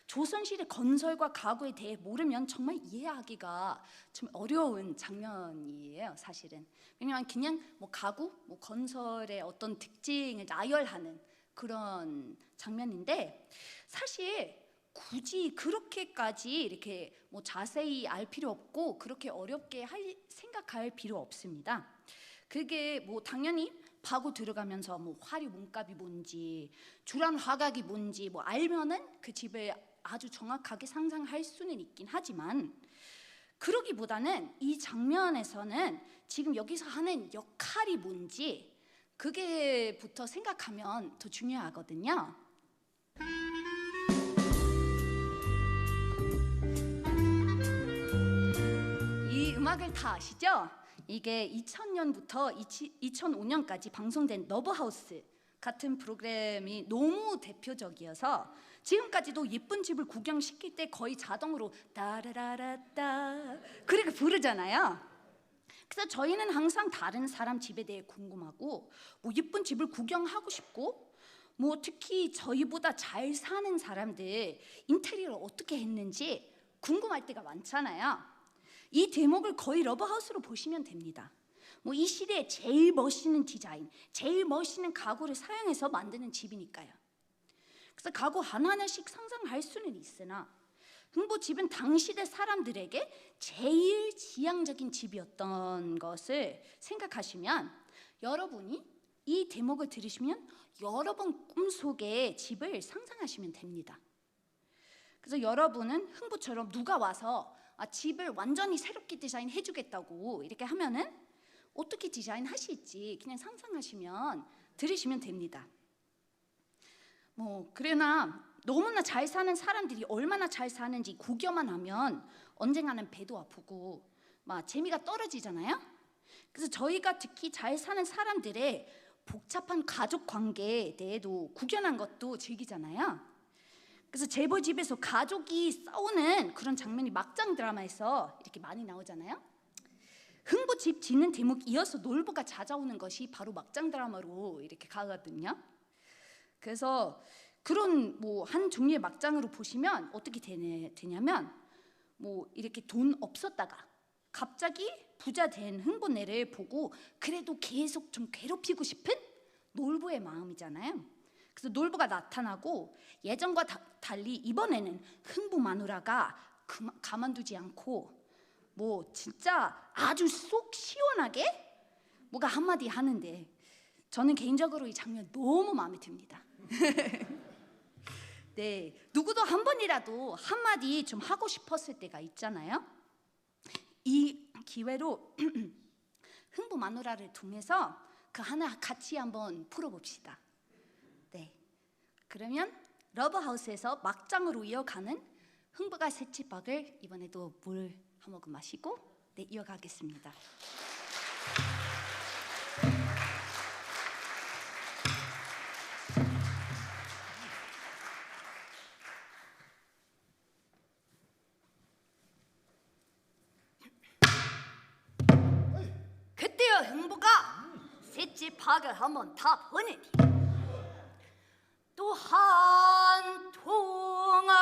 조선시대 건설과 가구에 대해 모르면 정말 이해하기가 좀 어려운 장면이에요, 사실은. 왜냐하면 그냥 뭐 가구, 뭐 건설의 어떤 특징을 나열하는 그런 장면인데, 사실 굳이 그렇게까지 이렇게 뭐 자세히 알 필요 없고 그렇게 어렵게 생각할 필요 없습니다. 그게 뭐 당연히 파고 들어가면서 뭐 화류 몸값이 뭔지, 주란 화각이 뭔지 뭐 알면은 그 집을 아주 정확하게 상상할 수는 있긴 하지만, 그러기보다는 이 장면에서는 지금 여기서 하는 역할이 뭔지 그게부터 생각하면 더 중요하거든요. 이 음악을 다 아시죠? 이게 2000년부터 2005년까지 방송된 러브하우스 같은 프로그램이 너무 대표적이어서 지금까지도 예쁜 집을 구경시킬 때 거의 자동으로 따라라라따 그렇게 부르잖아요. 그래서 저희는 항상 다른 사람 집에 대해 궁금하고 뭐 예쁜 집을 구경하고 싶고, 뭐 특히 저희보다 잘 사는 사람들 인테리어를 어떻게 했는지 궁금할 때가 많잖아요. 이 대목을 거의 러브하우스로 보시면 됩니다. 뭐 이 시대에 제일 멋있는 디자인, 제일 멋있는 가구를 사용해서 만드는 집이니까요. 그래서 가구 하나하나씩 상상할 수는 있으나 흥부집은 당시대 사람들에게 제일 지향적인 집이었던 것을 생각하시면, 여러분이 이 대목을 들으시면 여러분 꿈속의 집을 상상하시면 됩니다. 그래서 여러분은 흥부처럼 누가 와서 집을 완전히 새롭게 디자인해 주겠다고 이렇게 하면은 어떻게 디자인하실지 그냥 상상하시면 들으시면 됩니다. 뭐 그러나 너무나 잘 사는 사람들이 얼마나 잘 사는지 구경만 하면 언젠가는 배도 아프고 막 재미가 떨어지잖아요. 그래서 저희가 특히 잘 사는 사람들의 복잡한 가족 관계에 대해도 구경한 것도 즐기잖아요. 그래서 재벌 집에서 가족이 싸우는 그런 장면이 막장 드라마에서 이렇게 많이 나오잖아요. 흥부 집 짓는 대목 이어서 놀부가 찾아오는 것이 바로 막장 드라마로 이렇게 가거든요. 그래서 그런 뭐 한 종류의 막장으로 보시면 어떻게 되냐면, 뭐 이렇게 돈 없었다가 갑자기 부자 된 흥부네를 보고 그래도 계속 좀 괴롭히고 싶은 놀부의 마음이잖아요. 그래서 놀부가 나타나고 예전과 달리 이번에는 흥부 마누라가 가만두지 않고 뭐 진짜 아주 속 시원하게 뭐가 한마디 하는데, 저는 개인적으로 이 장면 너무 마음에 듭니다. 네, 누구도 한 번이라도 한마디 좀 하고 싶었을 때가 있잖아요. 이 기회로 흥부 마누라를 통해서 그 하나 같이 한번 풀어봅시다. 네, 그러면 러브하우스에서 막장으로 이어가는 흥부가 새치박을 이번에도 물 한 모금 마시고 이어가겠습니다. 그때야 흥부가 새치박을 한번 다 보내니 또 한 통을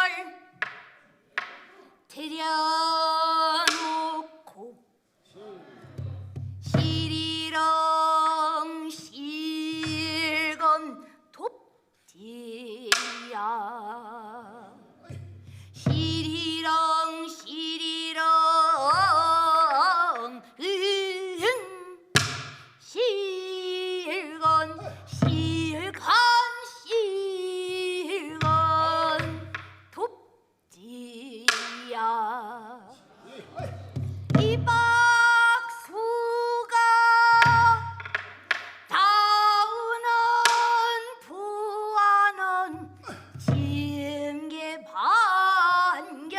들여놓고 시리렁 실건 돕디야 시리렁 시리렁 실건 실건 실건 돕디야 이 박수가 다우는 부하는 징계 반겨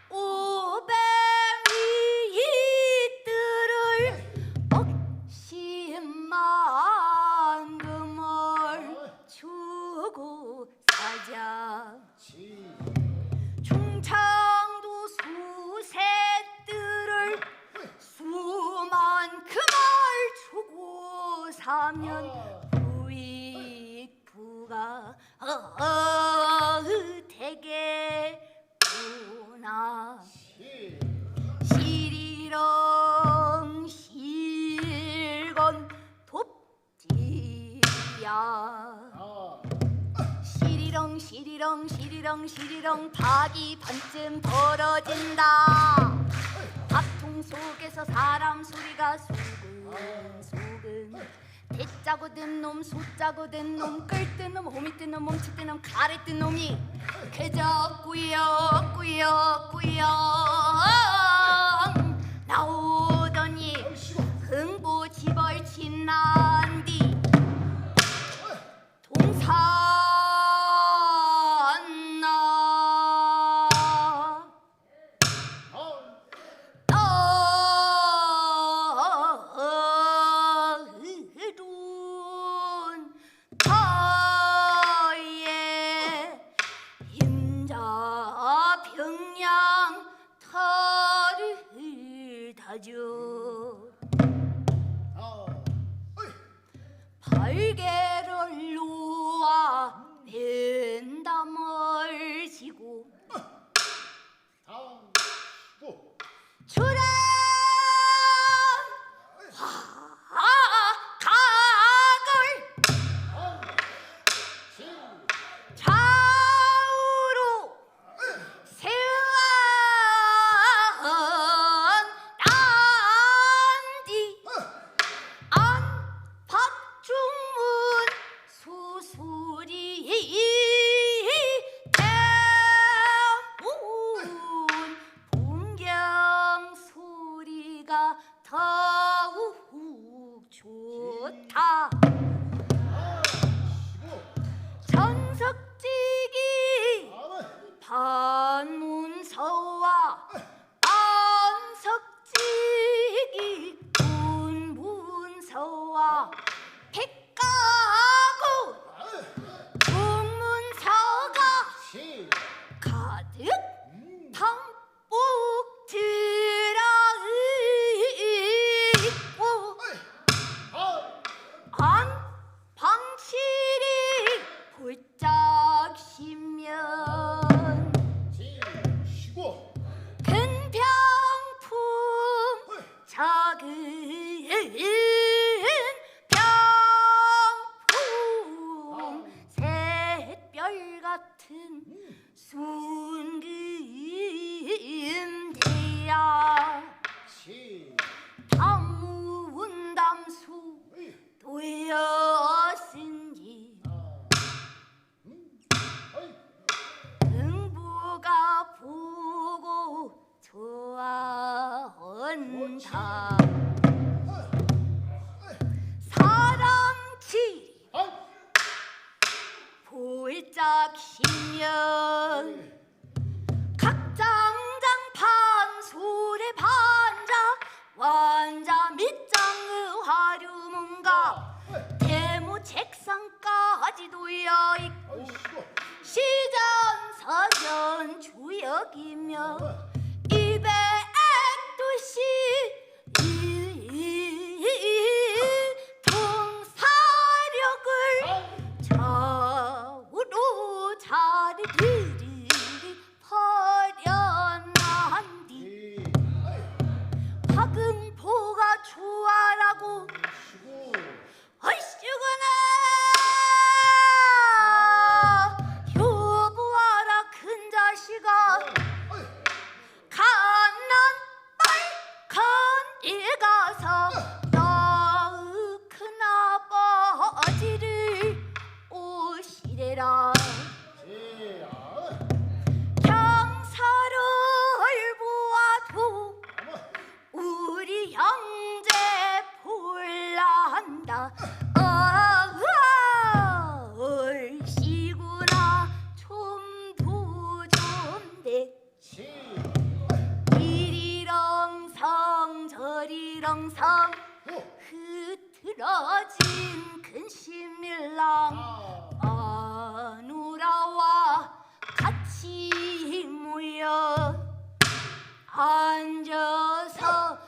500리들을 억십만 금을 주고 사자 충청도 수세들을 수만 금을 주고 사면 부익부가 세계구나. 시리렁 실건 돕지야. 시리렁 시리렁 시리렁 시리렁 닭이 반쯤 벌어진다. 밥통 속에서 사람 소리가 소근소근. 대짜고 든 놈, 소짜고 든 놈, 끌뜬 놈, 호미 뜬 놈, 몸치 뜬 놈, 가래 뜬 놈이 그저 꾸역꾸역꾸역 나오더니 흥보 지벌친 난디 발개를 놓아 벤담을 지고 출행 화각을 좌우로 세운 난디 안팎중문 소소리 대문 풍경 소리가 더욱 좋다. 전석지기 반문서와 안석지기 문문서와 백가구 북문서가 가득 담뿍 들어있고 안방칠이 볼짝 시면 큰 병풍 작은 병풍 샛별 같은 순금대야 담문 담수 도였으니 흥부가 보고 좋아한다. 사람치 볼짝 시면 각장장판 소래 반자 완자 밑장의 화류문가 대모 책상까지 도여있고 시전 서전 주역이며 입에 액도시 통사력을 좌우로 자리들이 퍼련한디 박은포가 좋아라고 어이씨구나 효부와라 큰 자식아 갓난 빨간 일 가서 너의 큰아버지를 오시래라. 경사를 보아도 우리 형제 볼란다. 얼씨구나 좀도 좋은데 이리렁성 저리렁성 흐트러진 근심일랑 마누라와 같이 모여 앉아서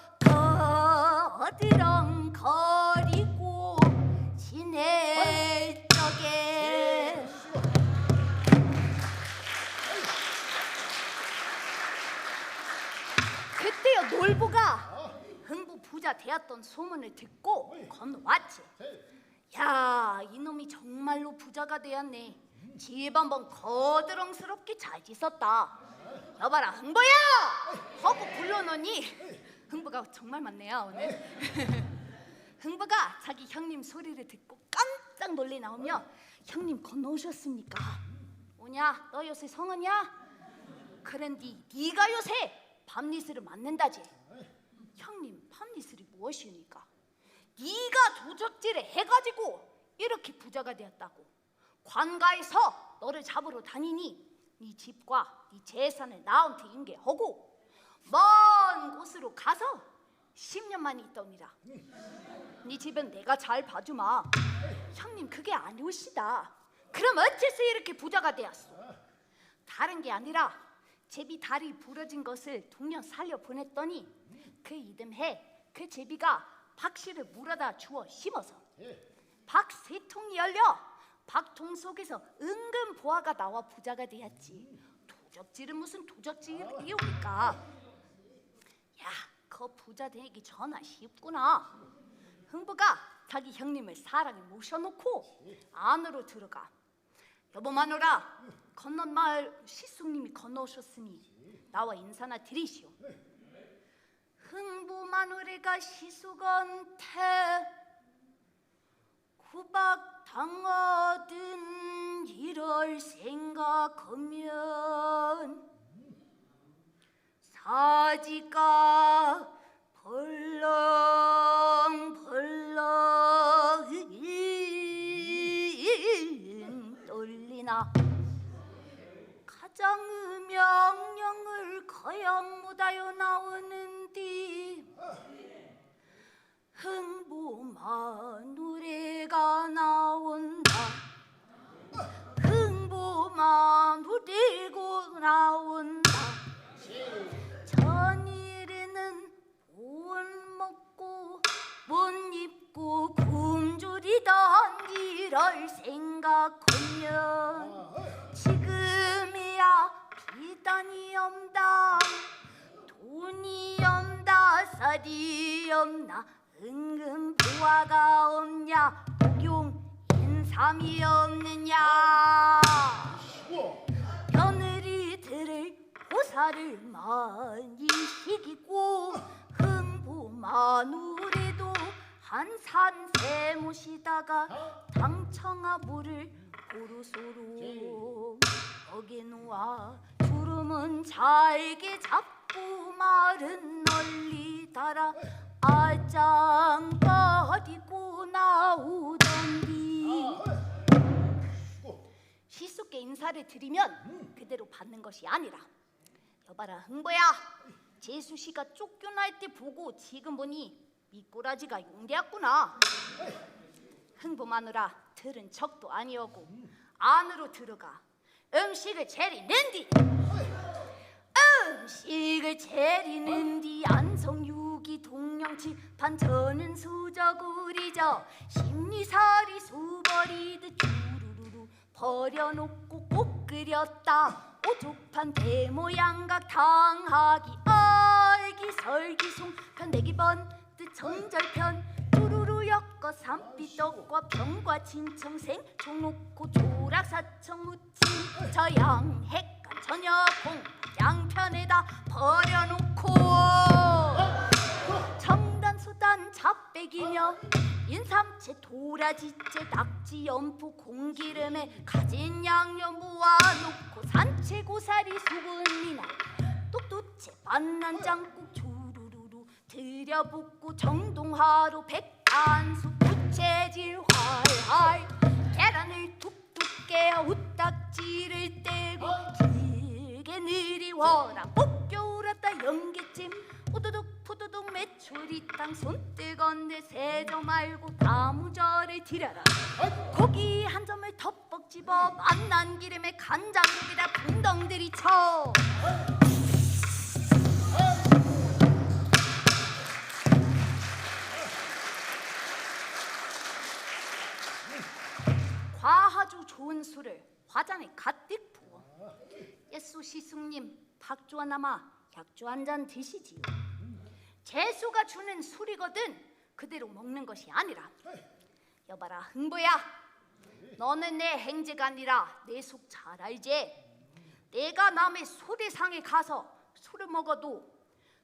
거드렁거리고 지낼 적에 되었던 소문을 듣고 건너왔지. 야, 이놈이 정말로 부자가 되었네. 집 한번 거드렁스럽게 잘 짓었다. 여봐라, 흥보야! 하고 불러놓으니 흥보가 정말 많네요 오늘. 흥보가 자기 형님 소리를 듣고 깜짝 놀래 나오며, 형님 건너오셨습니까? 오냐, 너 요새 성하냐? 그런디 네가 요새 밤니스를 맞는다지. 형님, 밤니스이 무엇이니까? 네가 도적질을 해가지고 이렇게 부자가 되었다고. 관가에서 너를 잡으러 다니니 네 집과 네 재산을 나한테 인계하고 먼 곳으로 가서 10년 만에 있더니라. 네 집은 내가 잘 봐주마. 형님, 그게 아니오시다. 그럼 어째서 이렇게 부자가 되었어? 다른 게 아니라 제비 다리 부러진 것을 동년 살려 보냈더니 그 이듬해 그 제비가 박씨를 물어다 주워 심어서 박 세 통이 열려 박통 속에서 은근 보화가 나와 부자가 되었지. 도적질은 무슨 도적질이오니까. 야, 그 부자 되기 전화 쉽구나. 흥부가 자기 형님을 사랑에 모셔놓고 안으로 들어가. 여보 마누라, 건넌 마을 시숙님이 건너오셨으니 나와 인사나 드리시오. 흥부 마누라가 시숙한테 구박 당하든 이럴 생각하면 사지가 벌렁벌렁 떨리나. 가장의 명령을 거역 못하여 나오는디 흥부 마누라가 나온다. 흥부 마누라고 나온다. 전일에는 못 먹고 못 입고 굶주리던 이럴 생각하면 지금이야 비단이 없다, 돈이 없다, 쌀이 없나, 은근 보화가 없냐, 복용 인삼이 없느냐. 며느리들을 고사를 많이 시키고 흥부 마누라도 한산세 모시다가 당청아 물을 고루소로 거기 놓아 주름은 잘게 잡고 말은 널리 달아 아짱거리고 나오던디. 시숙께 인사를 드리면 그대로 받는 것이 아니라, 여봐라 흥보야, 재수씨가 쫓겨날 때 보고 지금 보니 미꾸라지가 용되었구나. 흥보 마누라 들은 척도 아니오고 안으로 들어가 음식을 차리는디. 음식을 차리는디 안성유기 동령치 반전은 수저구리저 심리살이 수버리듯 주르르르 버려놓고 꼭 끓였다. 오죽한 대모양각 당하기 얼기설기송 편내기 번뜻 정절편 뚜루루 엮어 산비떡과 병과 진청생 종놓고 조락사청 무침 저 양핵간 저녁공 양편에다 버려놓고 청단수단 잡배기며 인삼채 도라지채 낙지 연포 공기름에 가진 양념 모아놓고 산채 고사리 소금이나 똑똑채 반난장국 주르르르 들여붓고 정동화로 백반수 부채질 활활 계란을 툭툭 깨어 우딱지를 떼고 길게 느리워라 볶여울었다 연계찜 우두둑 푸두둑 메추리탕 손뜨건데 세저 말고 다무절을 들여라 고기 한 점을 덮벅 집어 맛난 기름에 간장국에다 풍덩들이 쳐 과하주 좋은 술을 화잔에 가득 부어 예수 시숙님 박주 하나마 약주 한 잔 드시지요. 재수가 주는 술이거든. 그대로 먹는 것이 아니라. 여봐라 흥부야, 너는 내 행제가 아니라 내 속 잘 알지? 내가 남의 소대상에 가서 술을 먹어도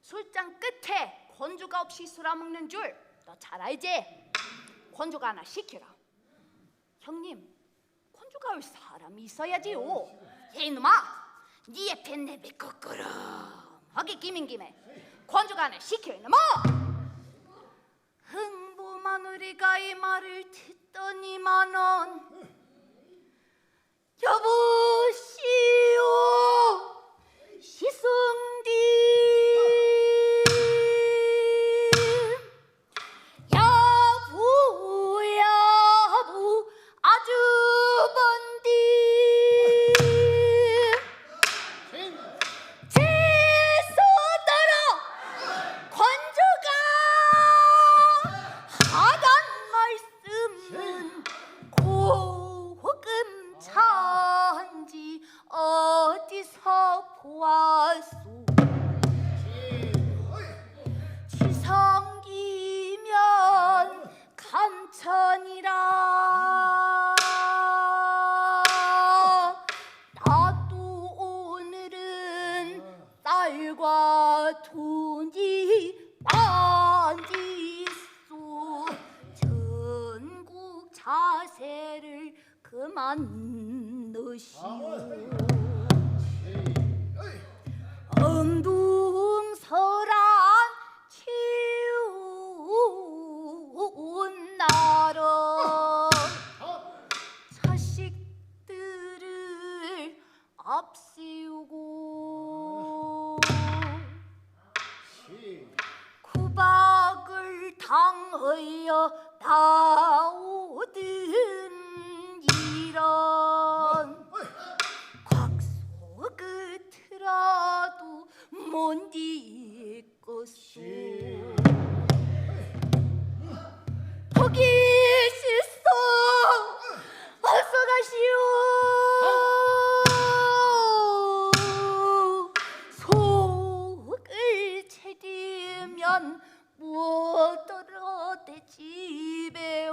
술잔 끝에 권주가 없이 술 안 먹는 줄 너 잘 알지? 권주가 하나 시켜라. 형님, 권주가 올 사람이 있어야지요. 이놈아, 네 옆에 내배 거꾸름하게 끼민 김에 권주가 하나 시켜 이놈아. 흥부 마누리가 이 말을 듣더니만은 여보시오 시승디 야부 야부 아주번디 제소더러 권주가 하단 말씀은 고금 찬지 어디서 보았소. 지성기면 감천이라. 나도 오늘은 딸과 돈이 많지소. 전국 자세를 그만 넣으시오. 엉둥서란 치운 나라 자식들을 앞세우고 구박을 당하여 나오든 이런 곽소 끝이라도 못 잊겠소. 거기 있어 어서 가시오. 속을 채디면 못 들어 내 집에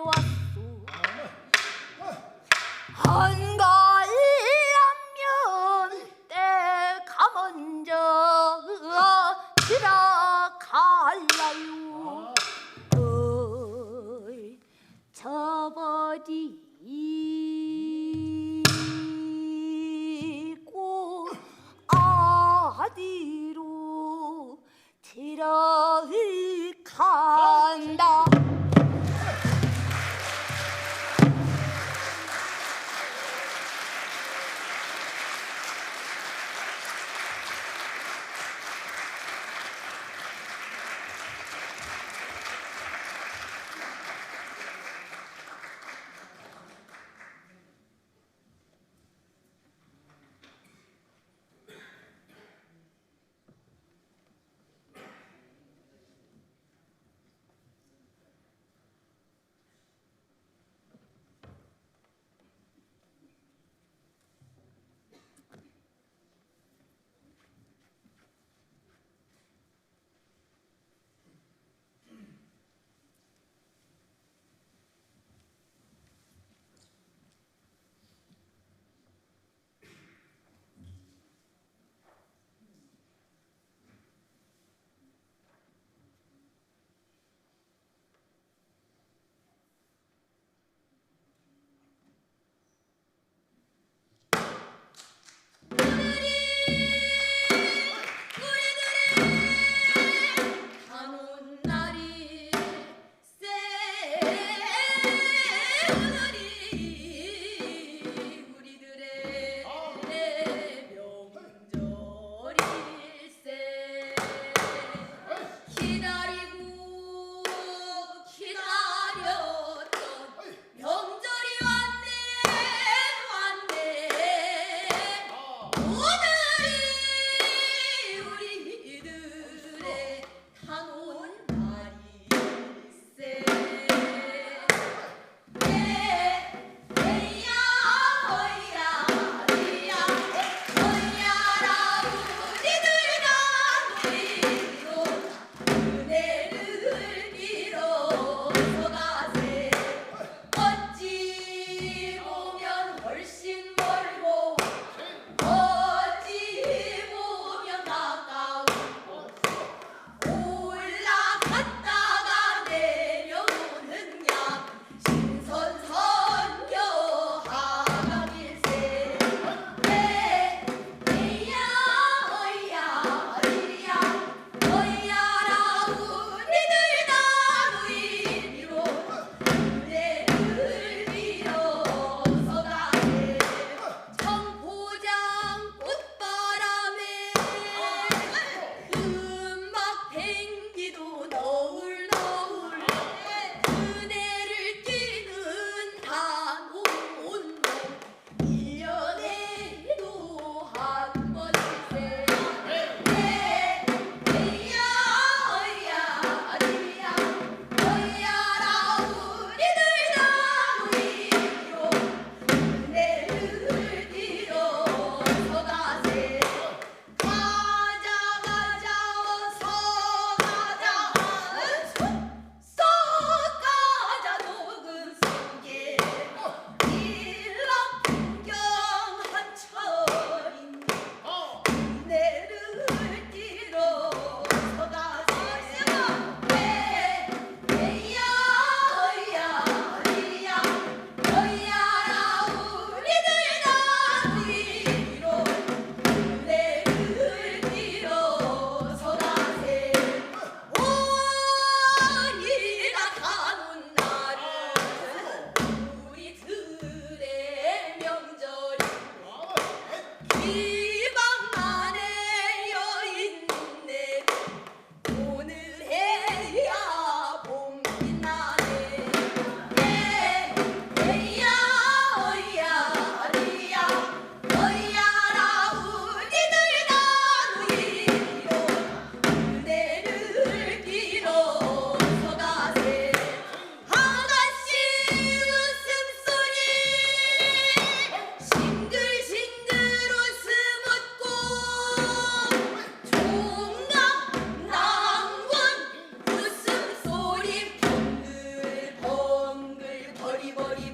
버리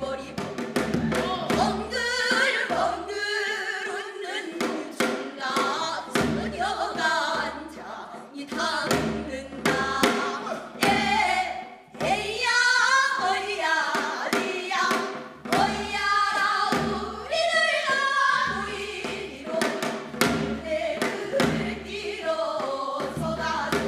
벙글벙글 웃는 무청가 소녀가 앉아 이 담는다 에이야 어이야 리야 어이야 우리들아 우리로 내 그를 뛰어서 가세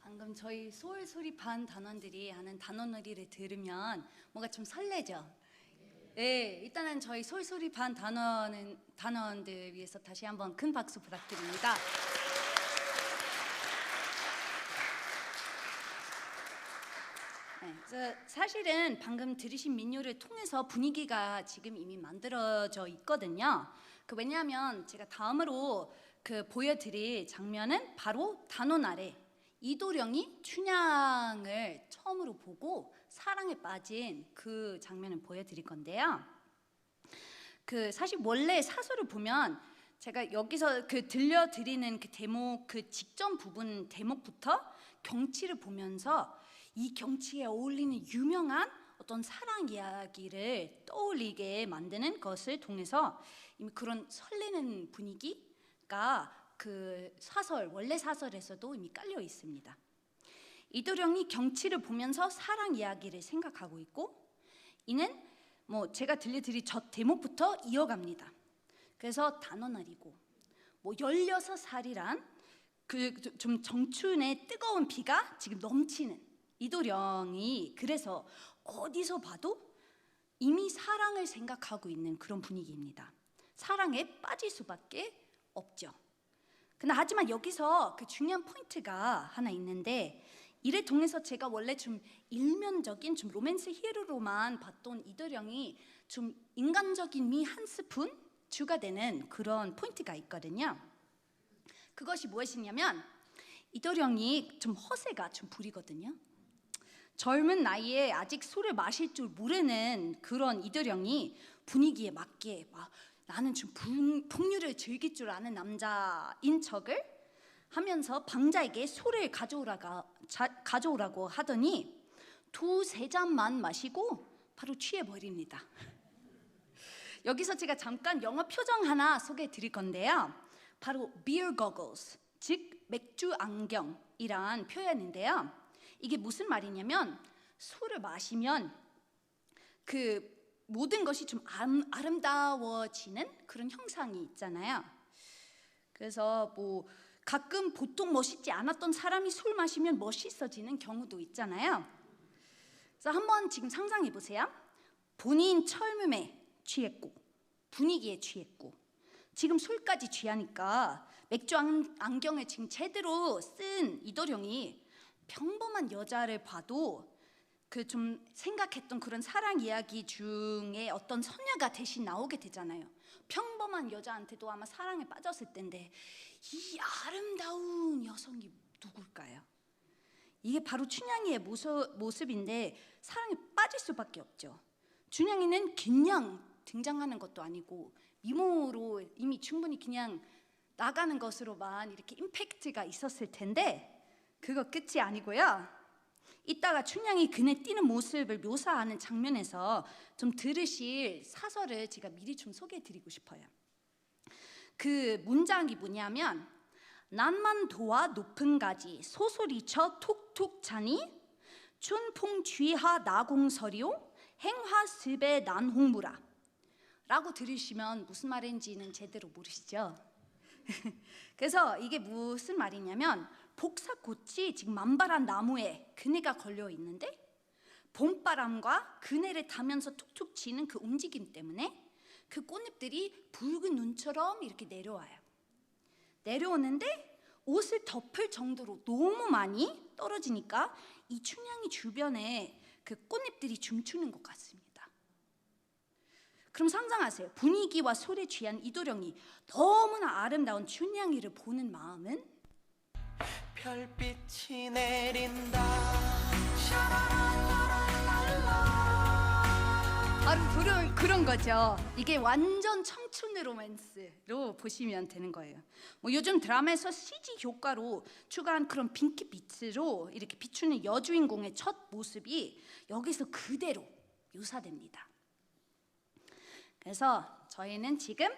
방금 저희 소울소리 반 단원들이 하는 단원놀이를 들으면 뭔가 좀 설레죠? 네, 일단은 저희 소울소리 반 단원들 위해서 다시 한번 큰 박수 부탁드립니다. 네, 그래서 사실은 방금 들으신 민요를 통해서 분위기가 지금 이미 만들어져 있거든요. 왜냐하면 제가 다음으로 보여드릴 장면은 바로 단원 아래 이도령이 춘향을 처음으로 보고 사랑에 빠진 그 장면을 보여드릴 건데요. 사실 원래 사설을 보면 제가 여기서 들려드리는 대목 직전 부분 대목부터 경치를 보면서 이 경치에 어울리는 유명한 어떤 사랑 이야기를 떠올리게 만드는 것을 통해서 이미 그런 설레는 분위기가 원래 사설에서도 이미 깔려 있습니다. 이도령이 경치를 보면서 사랑 이야기를 생각하고 있고 이는 제가 들려드릴 첫 대목부터 이어갑니다. 그래서 단원아리고 16살이란 좀 정춘의 뜨거운 피가 지금 넘치는 이도령이 그래서 어디서 봐도 이미 사랑을 생각하고 있는 그런 분위기입니다. 사랑에 빠질 수밖에 없죠. 하지만 여기서 중요한 포인트가 하나 있는데 이를 통해서 제가 원래 좀 일면적인 좀 로맨스 히어로로만 봤던 이도령이 좀 인간적인 미 한 스푼 추가되는 그런 포인트가 있거든요. 그것이 무엇이냐면 이도령이 좀 허세가 좀 부리거든요. 젊은 나이에 아직 술을 마실 줄 모르는 그런 이도령이 분위기에 맞게 나는 좀 풍류를 즐길 줄 아는 남자인 척을 하면서 방자에게 술을 가져오라고 하더니 2-3잔만 마시고 바로 취해버립니다. 여기서 제가 잠깐 영어 표정 하나 소개해 드릴 건데요. 바로 beer goggles, 즉 맥주 안경이란 표현인데요. 이게 무슨 말이냐면 술을 마시면 모든 것이 좀 아름다워지는 그런 형상이 있잖아요. 그래서 가끔 보통 멋있지 않았던 사람이 술 마시면 멋있어지는 경우도 있잖아요. 그래서 한번 지금 상상해 보세요. 본인 철음에 취했고 분위기에 취했고 지금 술까지 취하니까 맥주 안경을 지금 제대로 쓴 이도령이 평범한 여자를 봐도 좀 생각했던 그런 사랑 이야기 중에 어떤 선녀가 대신 나오게 되잖아요. 평범한 여자한테도 아마 사랑에 빠졌을 텐데 이 아름다운 여성이 누굴까요? 이게 바로 춘향이의 모습인데 사랑에 빠질 수밖에 없죠. 춘향이는 그냥 등장하는 것도 아니고 미모로 이미 충분히 그냥 나가는 것으로만 이렇게 임팩트가 있었을 텐데 그거 끝이 아니고요. 이따가 춘향이 그네 뛰는 모습을 묘사하는 장면에서 좀 들으실 사설을 제가 미리 좀 소개해드리고 싶어요. 그 문장이 뭐냐면 난만 도와 높은 가지 소소리쳐 툭툭 차니 춘풍쥐하 나공서리오 행화습의 난홍무라 라고 들으시면 무슨 말인지는 제대로 모르시죠? 그래서 이게 무슨 말이냐면 복사꽃이 지금 만발한 나무에 그네가 걸려 있는데 봄바람과 그네를 타면서 툭툭 치는 그 움직임 때문에 그 꽃잎들이 붉은 눈처럼 이렇게 내려와요. 내려오는데 옷을 덮을 정도로 너무 많이 떨어지니까 이 춘향이 주변에 그 꽃잎들이 춤추는 것 같습니다. 그럼 상상하세요. 분위기와 술에 취한 이도령이 너무나 아름다운 춘향이를 보는 마음은 별빛이 내린다. 바로 그런 거죠. 이게 완전 청춘의 로맨스로 보시면 되는 거예요. 뭐 요즘 드라마에서 CG 효과로 추가한 그런 핑크빛으로 이렇게 비추는 여주인공의 첫 모습이 여기서 그대로 묘사됩니다. 그래서 저희는 지금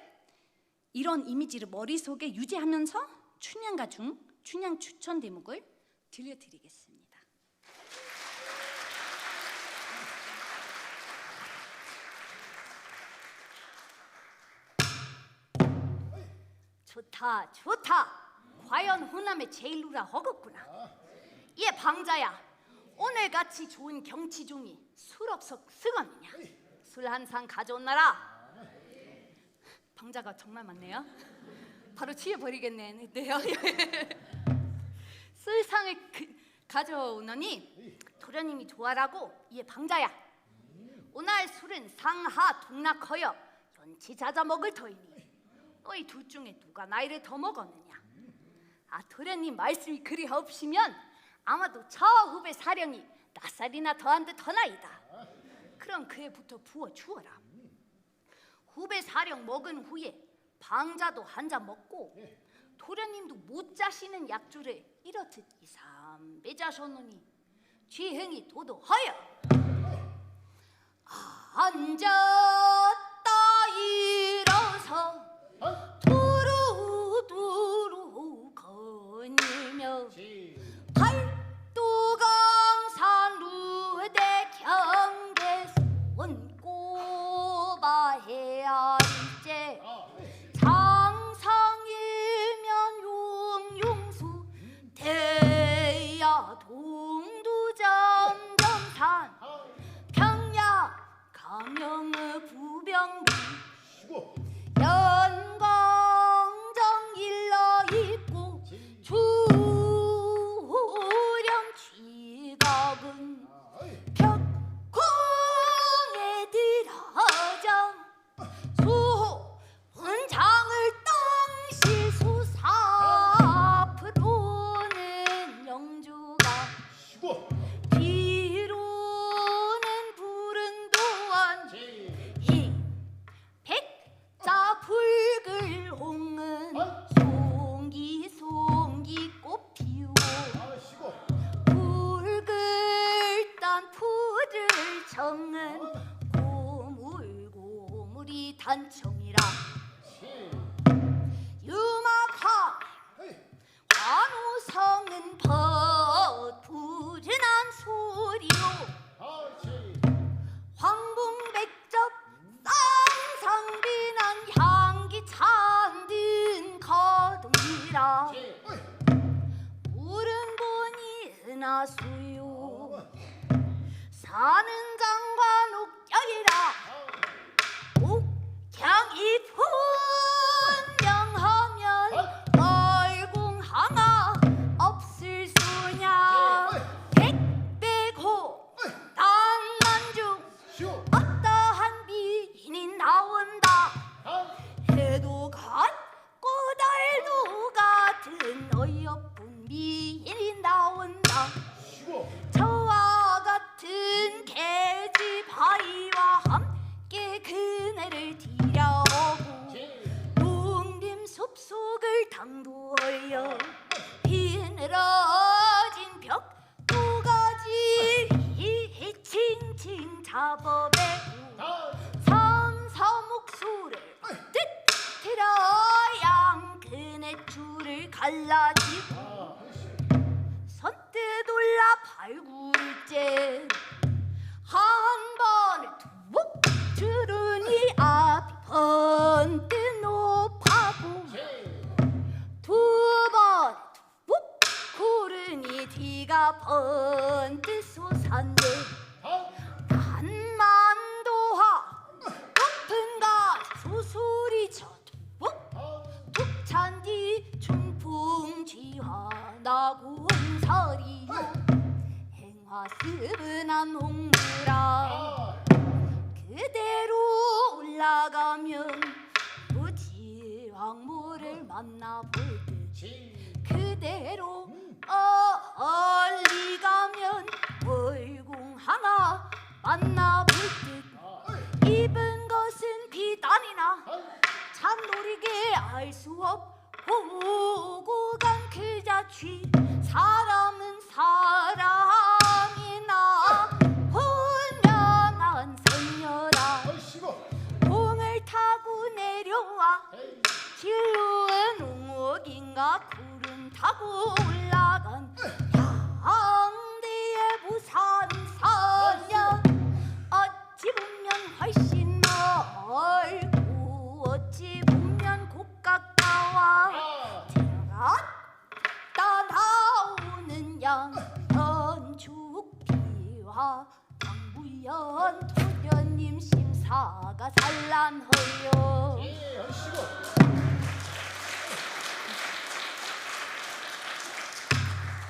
이런 이미지를 머릿속에 유지하면서 춘향가 중 춘향 추천 대목을 들려드리겠습니다. 좋다 좋다. 과연 호남의 제일루라 허겁구나. 얘 방자야, 오늘같이 좋은 경치 중이 술 없어 쓰겄느냐? 술 한 상 가져오너라. 방자가 정말 많네요. 바로 취해버리겠네. 네요. 술상을 가져오너니 도련님이 좋아라고. 얘 방자야, 오늘 술은 상하 동락하여 연치 자자 먹을 터이니 너희 둘 중에 누가 나이를 더 먹었느냐? 아, 도련님 말씀이 그리 없으면 아마도 저 후배 사령이 낯살이나 더한 듯 하나이다. 그럼 그애부터 부어 주어라. 후배 사령 먹은 후에 방자도 한 잔 먹고 도련님도 못 자시는 약주를 이렇듯 2, 3배 자셨노니 죄행이 도도하여 앉았다 일어서 두루두루 거닐며 팔도강산 루대 경계선 꼬바해야 일제 장상일면 용용수 대야 동두점점산 평야 강영의 부병리 연광정 일러 입고 주령 취각은 벽공에 들어져 수호 분장을 땅시 수사 앞으로는 영주가 뒤로는 부른 도안 이 백자 붉을 홍은 송기송기 꽃 피우고 붉을 푸들 정은 고물고물이 단청이라 유막화 환호성은 벗부른한 소리요 황봉백접 쌍상비난 향기 찬든 거동이라 물은 보니 은하수요 사는 장관 옥경이라 옥경이 분명하면 얼궁항아 없을 수냐 백배고 땅만중 어떠한 미인이 나온다 해도 같고 달도 같은 어여쁜 미인이 나온다 저와 같은 계집아이와 함께 그네를 디려오고 농림 숲속을 당도하여 비늘어진 벽두가지 칭칭 잡아배고 삼사목소를 뜻들어 양근의 줄을 갈라지고 선뜻 올라 발굴째 한 번을 툭 주르니 앞이 번뜩 높아고 두 번 툭 구르니 뒤가 번뜩 솟았네 단만도하 높은 가지 소소리 툭 찬 뒤 중풍지화 나고 홍설이요 행화스분한 홍무라 그대로 올라가면 무지왕모를 만나볼 듯 그대로 만나볼 듯 입은 것은 비단이나 참 노리게 알 수 없고 간 그 자취 사람은 사람이나 분명한 선녀라 공을 타고 내려와 진로은 웅옥인가 구름 타고 올라간 당대의 부산 선녀 어찌 보면 훨씬 넓고 어찌 보면 곡가까워 따라오는 양현축비와 강부연 토련님 심사가 산란허여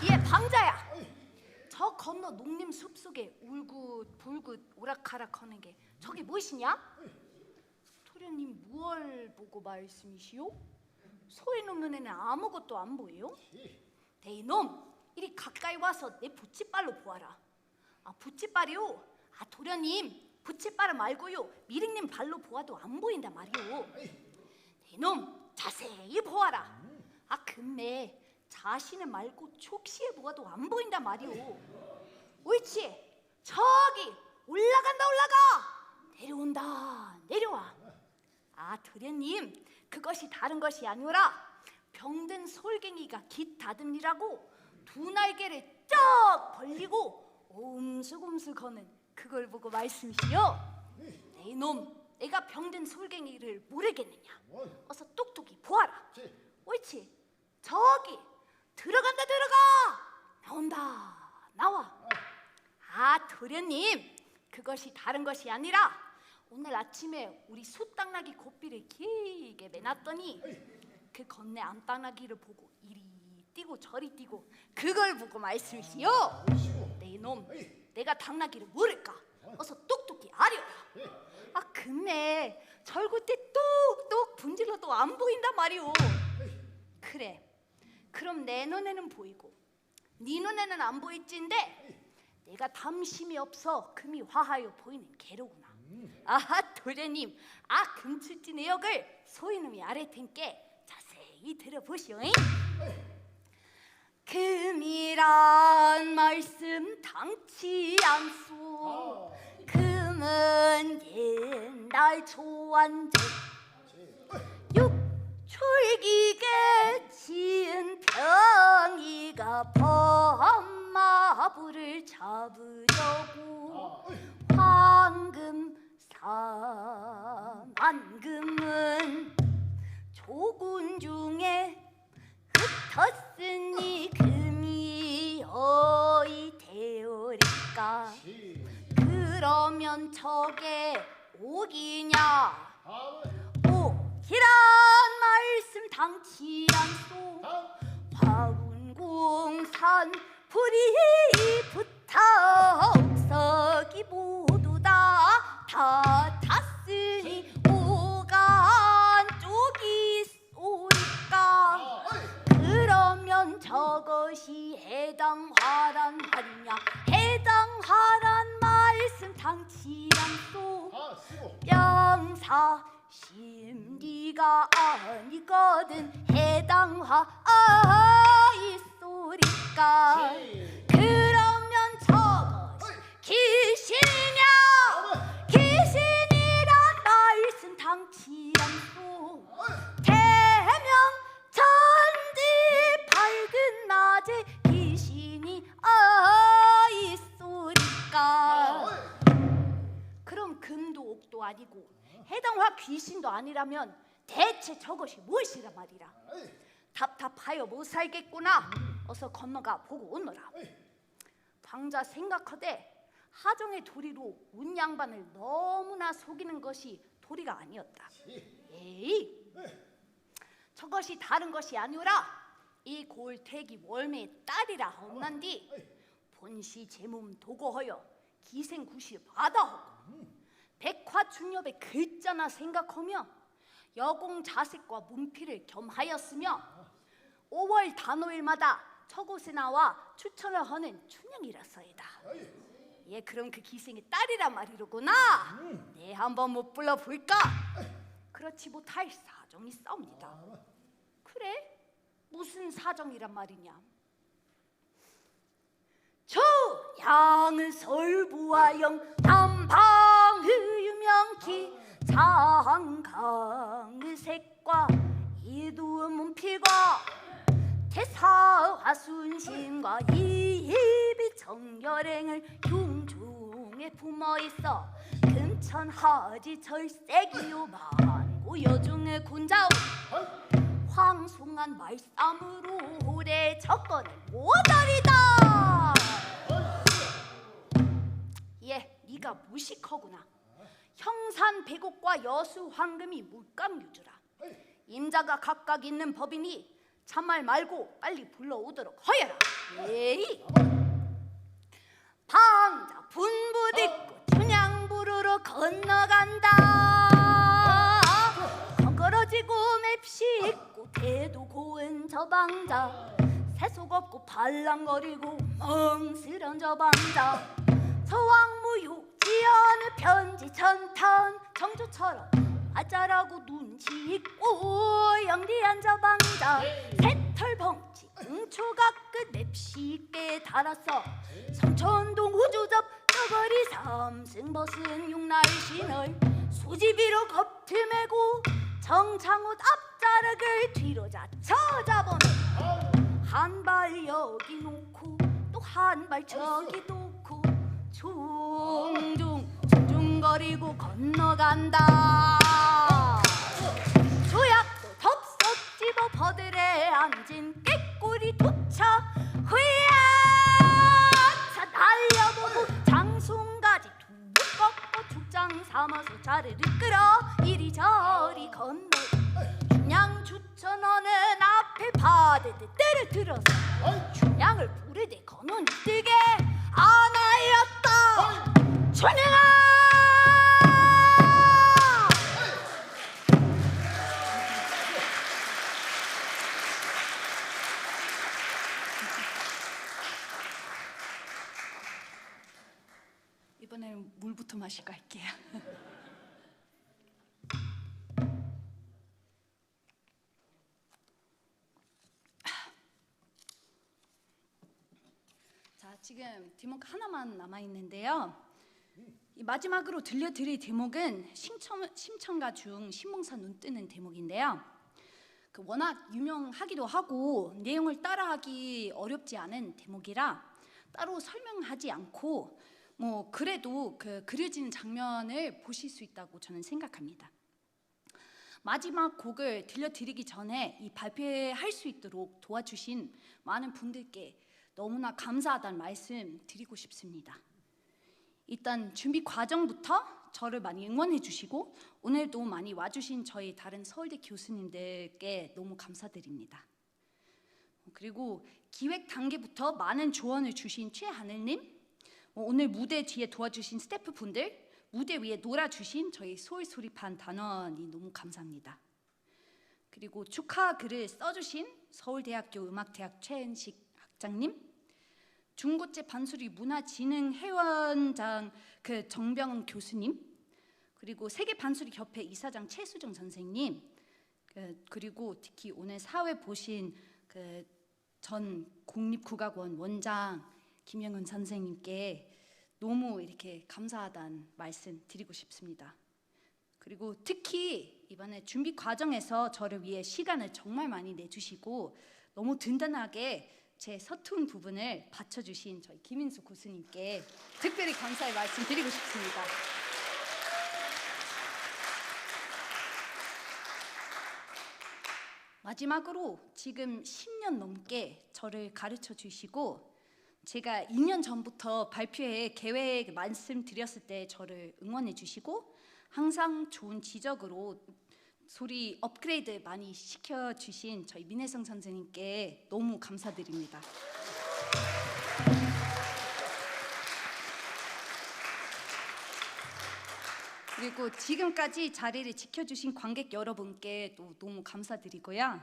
예 방자야 저 건너 농림 숲속에 울긋불긋 오락가락하는 게 저게 무엇이냐? 토련님 무얼 보고 말씀이시오? 소의 놈 눈에는 아무것도 안 보여요? 네 이놈 이리 가까이 와서 내 부치발로 보아라. 아 부치발이요? 아 도련님 부치발 말고요 미륵님 발로 보아도 안 보인다 말이오. 네 이놈 자세히 보아라. 아 금매 자신을 말고 촉시에 보아도 안 보인다 말이오. 옳지 저기 올라간다 올라가 내려온다 내려와. 아 도련님 그것이 다른 것이 아니오라 병든 솔갱이가 깃 다듬니라고 두 날개를 쩍 벌리고 옴숙옴숙 거는 그걸 보고 말씀이시오. 네 이놈 내가 병든 솔갱이를 모르겠느냐? 어서 똑똑히 보아라. 옳지 저기 들어간다 들어가 나온다 나와. 아 도련님 그것이 다른 것이 아니라 오늘 아침에 우리 숯당나귀 고삐를 길게 매놨더니 그 건네 암당나귀를 보고 이리 뛰고 저리 뛰고 그걸 보고 말씀이시오. 네 이놈 내가 당나귀를 모를까? 어서 똑똑히 아려라. 아 금매 절구때 뚝뚝 분질러도 안 보인단 말이오. 그래 그럼 내 눈에는 보이고 네 눈에는 안 보일진데 내가 담심이 없어 금이 화하여 보이는 개로구나. 아하 도련님 아 금출지 내역을 소이놈이 아래 텐께 자세히 들어보시오잉. 금이란 말씀 당치 않소. 금은 옛날 조안적 육출기계 지은 병이가 범마불을 잡으려고 황금삼안금은 조군 중에 흩었으니 금이 어이 되어리까. 그러면 저게 옥이냐? 옥이란 말씀 당치 않소. 화운공산 불이 붙어 옥석이 모두 다 탔으니 오간 쪽이 쏘리까. 그러면 저것이 해당하란 말이냐? 해당하란 말씀 당치 않소. 명사 심리가 아니거든 해당하이소리까. 그러면 저것이 귀신이냐? 귀신이란 말씀 당치 않소. 대명 천지 밝은 낮에 귀신이 있소리까. 그럼 금도 옥도 아니고 해당화 귀신도 아니라면 대체 저것이 무엇이라 말이라. 답답하여 못 살겠구나. 어서 건너가 보고 오너라. 방자 생각하되 하정의 도리로 운 양반을 너무나 속이는 것이 도리가 아니었다. 에이 저것이 다른 것이 아니오라. 이 골택이 월매의 딸이라 없난디 본시 제몸 도고하여 기생구실 받아하고 백화중엽의 글자나 생각하며 여공 자색과 문필을 겸하였으며 5월 단오일마다 저곳에 나와 추천을 하는 춘향이라서이다. 얘 그럼 그 기생의 딸이란 말이로구나. 네, 한번 못 불러볼까? 그렇지 못할 사정이 있사옵니다. 그래? 무슨 사정이란 말이냐? 저 양은 설부와 영남방의 유명기 장강의 색과 이두의 문필과 태사와 순심과 이입이 정열행을 흉중에 품어있어 금천하지 절세기요 만고 여중의 군자오 황송한 말싸움으로 오래 접근을 못하리다. 예, 네가 무식하구나. 형산 백옥과 여수 황금이 물감유주라. 임자가 각각 있는 법이니 참말 말고 빨리 불러오도록 하여라. 예이. 방자 분부딛고 춘향부르러 건너간다. 덩그러지고 맵시 있고 대도 고운 저 방자 새속 없고 발랑거리고 멍스런 저 방자 서왕무육지 어느 편지 천탄 정조처럼 아짜라고 눈치 있고 영리한 저 방자 새털벙치 응초각 끝 맵시 있게 달았어 성천동 우주접 저거리 삼승 벗은 육날신을 수지비로 겁트매고 정창옷 앞자락을 뒤로 자쳐 잡아내 한 발 여기 놓고 또 한 발 저기 놓고 종중거리고 건너간다. 조약도 덥석 집어 버들에 앉은 꾀꼬리 도차 후야 차 날려보고 장송가지 두 꺾어 죽장 삼아서 자리를 끌어 이리저리 건너 춘향 주천어는 앞에 바드드 때를 들어서 춘향을 부르되 건넌 뜨게 안하였다. 춘향아 이번에는 물부터 마시고 할게요. 자, 지금 대목 하나만 남아 있는데요. 이 마지막으로 들려드릴 대목은 심청가 중 신봉사 눈 뜨는 대목인데요. 그 워낙 유명하기도 하고 내용을 따라하기 어렵지 않은 대목이라 따로 설명하지 않고 뭐 그래도 그 그려지는 장면을 보실 수 있다고 저는 생각합니다. 마지막 곡을 들려드리기 전에 이 발표할 수 있도록 도와주신 많은 분들께 너무나 감사하다는 말씀 드리고 싶습니다. 일단 준비 과정부터 저를 많이 응원해 주시고 오늘도 많이 와주신 저희 다른 서울대 교수님들께 너무 감사드립니다. 그리고 기획 단계부터 많은 조언을 주신 최하늘님, 오늘 무대 뒤에 도와주신 스태프분들, 무대 위에 놀아주신 저희 소울소리판 단원이 너무 감사합니다. 그리고 축하 글을 써주신 서울대학교 음악대학 최은식 학장님, 중고째 반수리 문화진흥회원장 그 정병은 교수님, 그리고 세계 반수리 협회 이사장 최수정 선생님, 그리고 특히 오늘 사회 보신 그 전 국립국악원 원장 김영은 선생님께 너무 이렇게 감사하다는 말씀 드리고 싶습니다. 그리고 특히 이번에 준비 과정에서 저를 위해 시간을 정말 많이 내주시고 너무 든든하게 제 서툰 부분을 받쳐주신 저희 김인수 교수님께 특별히 감사의 말씀 드리고 싶습니다. 마지막으로 지금 10년 넘게 저를 가르쳐 주시고 제가 2년 전부터 발표회 계획 말씀드렸을 때 저를 응원해 주시고 항상 좋은 지적으로 소리 업그레이드 많이 시켜주신 저희 민혜성 선생님께 너무 감사드립니다. 그리고 지금까지 자리를 지켜주신 관객 여러분께 또 너무 감사드리고요.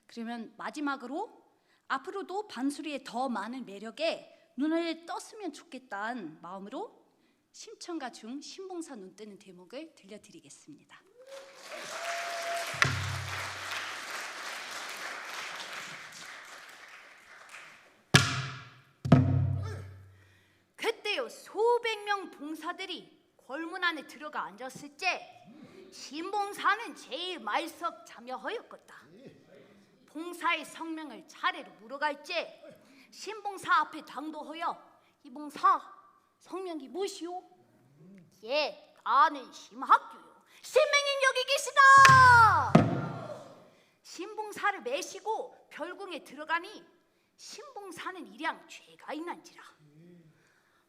그러면 마지막으로 앞으로도 반수리의 더 많은 매력에 눈을 떴으면 좋겠다는 마음으로 심청가 중 신봉사 눈 뜨는 대목을 들려드리겠습니다. 그때요 수백 명 봉사들이 골문 안에 들어가 앉았을 때 신봉사는 제일 말석 참여하였겠다. 봉사의 성명을 차례로 물어갈 때 신봉사 앞에 당도하여 이 봉사 성명이 무엇이오? 예, 나는 심학교요. 신명님 여기 계시다. 신봉사를 매시고 별궁에 들어가니 신봉사는 일양 죄가 있난지라.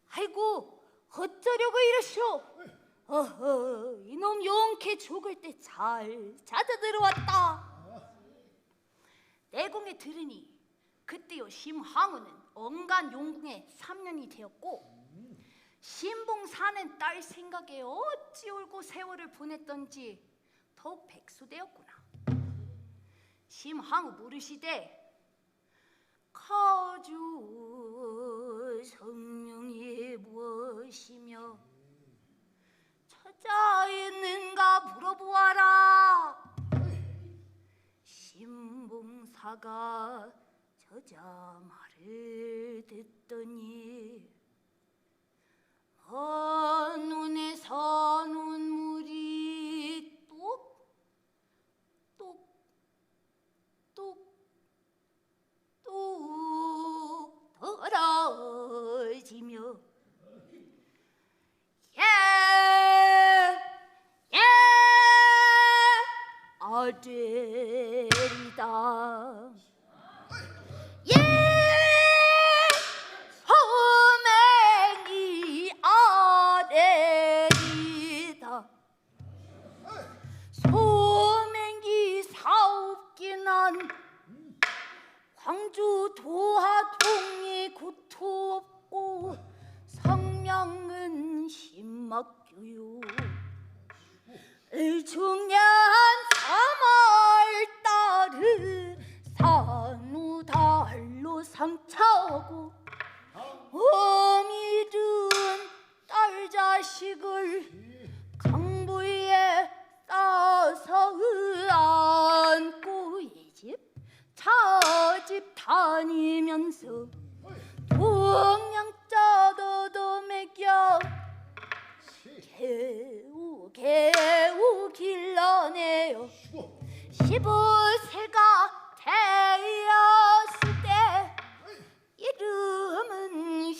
아이고 어쩌려고 이러시오? 어허, 이놈 용케 죽을 때 잘 찾아 들어왔다. 내공에 들으니 그때요 심황후는 언간 용궁에 3년이 되었고 신봉사는 딸 생각에 어찌 울고 세월을 보냈던지 더욱 백수되었구나. 심황후 물으시되 가주 성명이 무엇이며 찾아 있는가 물어보아라. 신봉사가 저자 말을 듣더니 먼 눈에서 눈물이 뚝뚝뚝뚝 떨어지며 예 아들이다. 예 소맹이 아들이다. 소맹이 사옵기는 광주 도하동이 고토 없고 성명은 신막교요. 중년 3월 달을 산우달로 상차하고 어미든 딸 자식을 강부에 싸서 안고 이 집 차집 다니면서 동양자도도 먹여 개우 길러내요. 15세가 되었을 때 이름은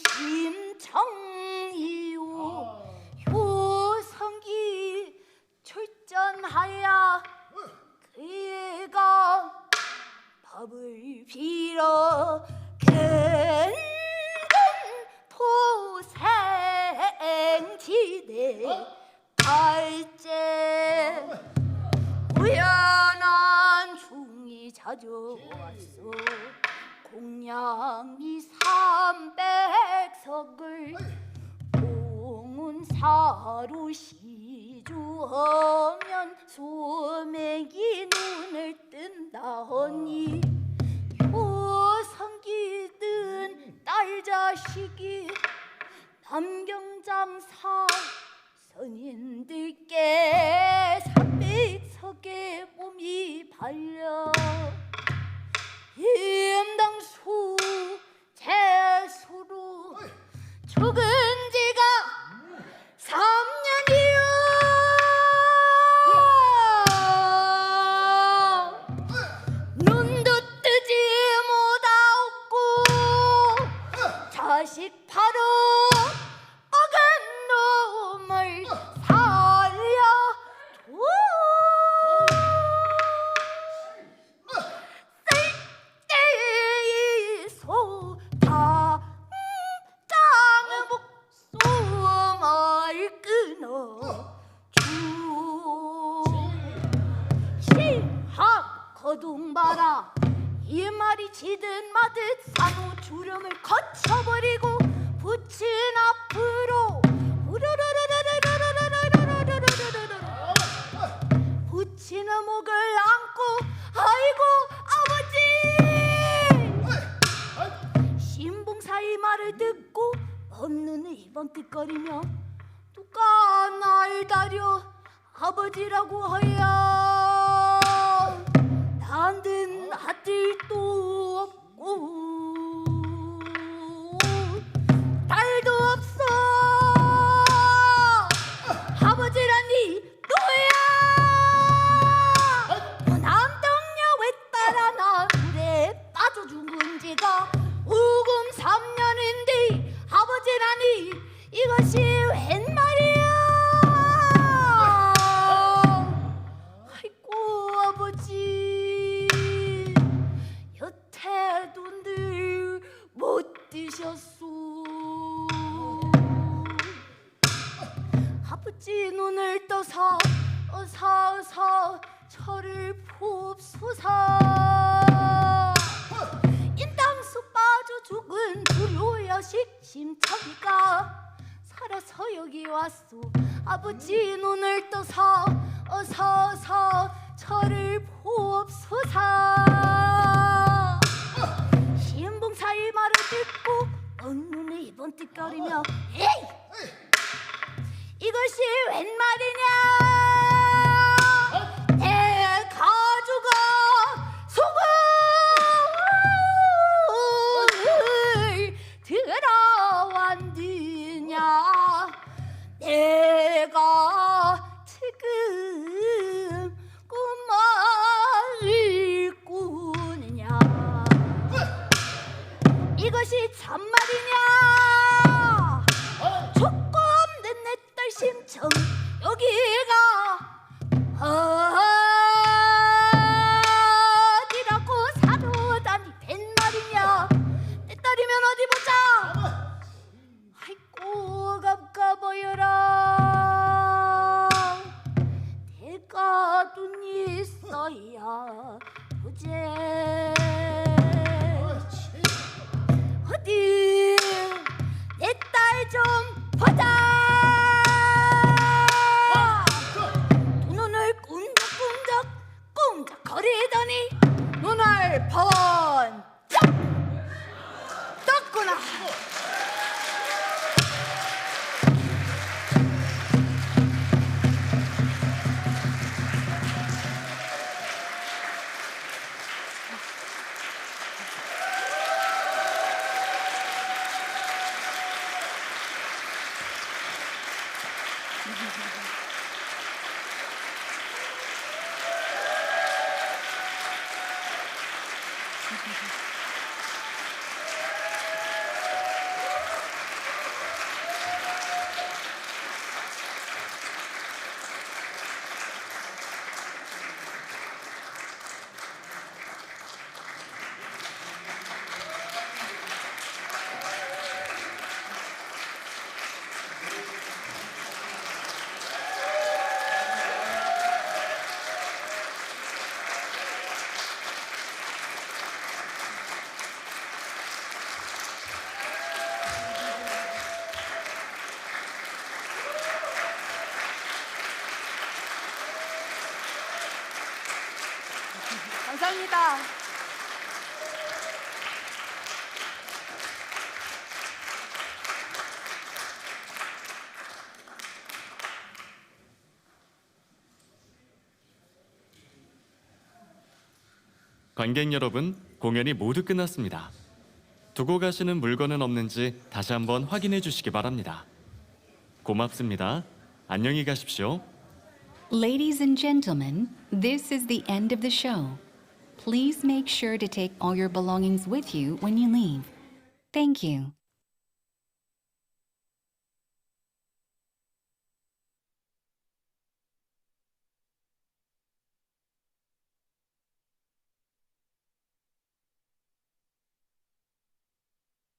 심청이요. 효성기 출전하여 그가 밥을 빌어 근근 토생지대 갈제 우연한 중이 찾아왔어. 공양이 300석을 공운사로 시주하면 소맥이 눈을 뜬다하니 효성기든 딸 자식이 남경장사 선인들께 300석의 몸이 발려 임당수 재수로 죽은 지가 3년이요. 눈도 뜨지 못하고 자식 바로 어간 놈을 살려줘. 쓸데이 소다 목숨을 끊어 시합 거둥봐라. 이 말이 지든 마듯 산후 주름을 거쳐버리고 붙인 앞으로 붙이는 목을 안고 아이고 아버지 신봉사의 사위 말을 듣고 먼눈을 번뜩거리며 누가 날 다려 아버지라고 하야 나는 아들도 없고 딸도 없어 아버지라니 너야 남동녀 왜 따라 나 물에 빠져 죽은 지가 우금 3년인데 아버지라니 이것이 웬 말이야 아이고 아버지 여태도 늘 못 드셨소 아버지 눈을 떠서 어서 저를 보옵소서 인당수 빠져 죽은 불효여식 심청이가 살아서 여기 왔소 아버지 눈을 떠서 어서 저를 보옵소서 신봉사의 말을 듣고 언눈을 번뜩거리며 에이 이것이 웬 말이냐 내 가주가 속을 들어왔느냐 내가 지금 꿈을 꾸느냐 이것이 참말이냐 죽고 없는 내 딸 심청 여기가 어디라고 사로다니 뱃말이냐 내 딸이면 어디 보자 아이고 갑갑어여라 내가 눈이 있어야 보제 어디 내 딸 좀 보자 두 눈을 꿈적꿈적 거리더니 눈을 번쩍 떴구나 감사합니다. 관객 여러분, 공연이 모두 끝났습니다. 두고 가시는 물건은 없는지 다시 한번 확인해 주시기 바랍니다. 고맙습니다. 안녕히 가십시오. Ladies and gentlemen, this is the end of the show. Please make sure to take all your belongings with you when you leave. Thank you.